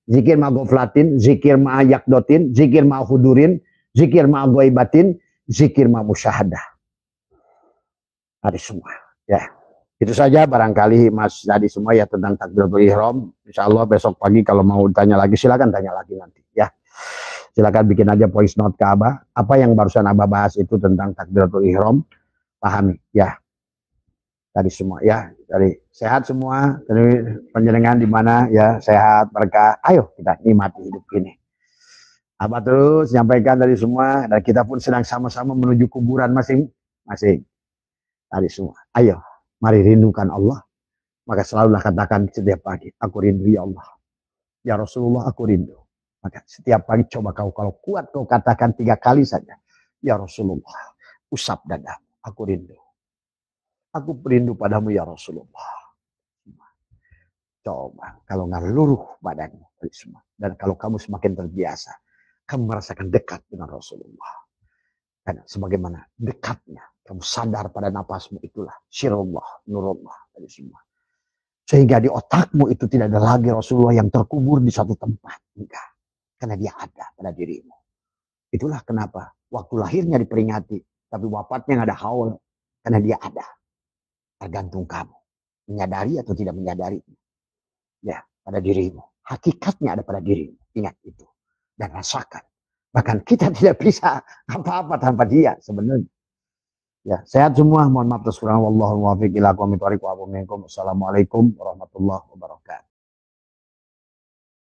zikir ma'agoflatin, zikir ma'ayakdotin, zikir ma'ahudurin, zikir ma'agoibatin, zikir ma'musyahadah. Hari semua. Ya, itu saja barangkali Mas tadi semua ya tentang takbiratul ihram. Insya Allah besok pagi kalau mau tanya lagi silakan tanya lagi nanti ya. Silakan bikin aja voice note ke Abah. Apa yang barusan Abah bahas itu tentang takbiratul ihram, pahami ya. Tadi semua ya, dari sehat semua, dari penjenengan di mana ya sehat berkah. Ayo kita nikmati hidup ini. Abah terus nyampaikan dari semua dan kita pun sedang sama-sama menuju kuburan masing-masing. Tadi semua. Ayo, mari rindukan Allah. Maka selalulah katakan setiap pagi, aku rindu ya Allah. Ya Rasulullah, aku rindu. Maka setiap pagi coba kalau kuat kau katakan 3 kali saja. Ya Rasulullah, usap dada, aku rindu. Aku rindu padamu ya Rasulullah. Coba, kalau ngeluruh badanmu. Dan kalau kamu semakin terbiasa, kamu merasakan dekat dengan Rasulullah. Karena sebagaimana dekatnya, kamu sadar pada napasmu itulah syirullah, nurullah, tadi semua. Sehingga di otakmu itu tidak ada lagi Rasulullah yang terkubur di satu tempat. Enggak. Karena dia ada pada dirimu. Itulah kenapa waktu lahirnya diperingati, tapi wafatnya nggak ada haul. Karena dia ada. Tergantung kamu. Menyadari atau tidak menyadari. Ya, pada dirimu. Hakikatnya ada pada dirimu. Ingat itu. Dan rasakan. Bahkan kita tidak bisa apa-apa tanpa dia sebenarnya. Ya, sehat semua. Mohon maaf atas kurang. Wallahul muwaffiq ila aqwamit thoriq wa assalamualaikum warahmatullahi wabarakatuh.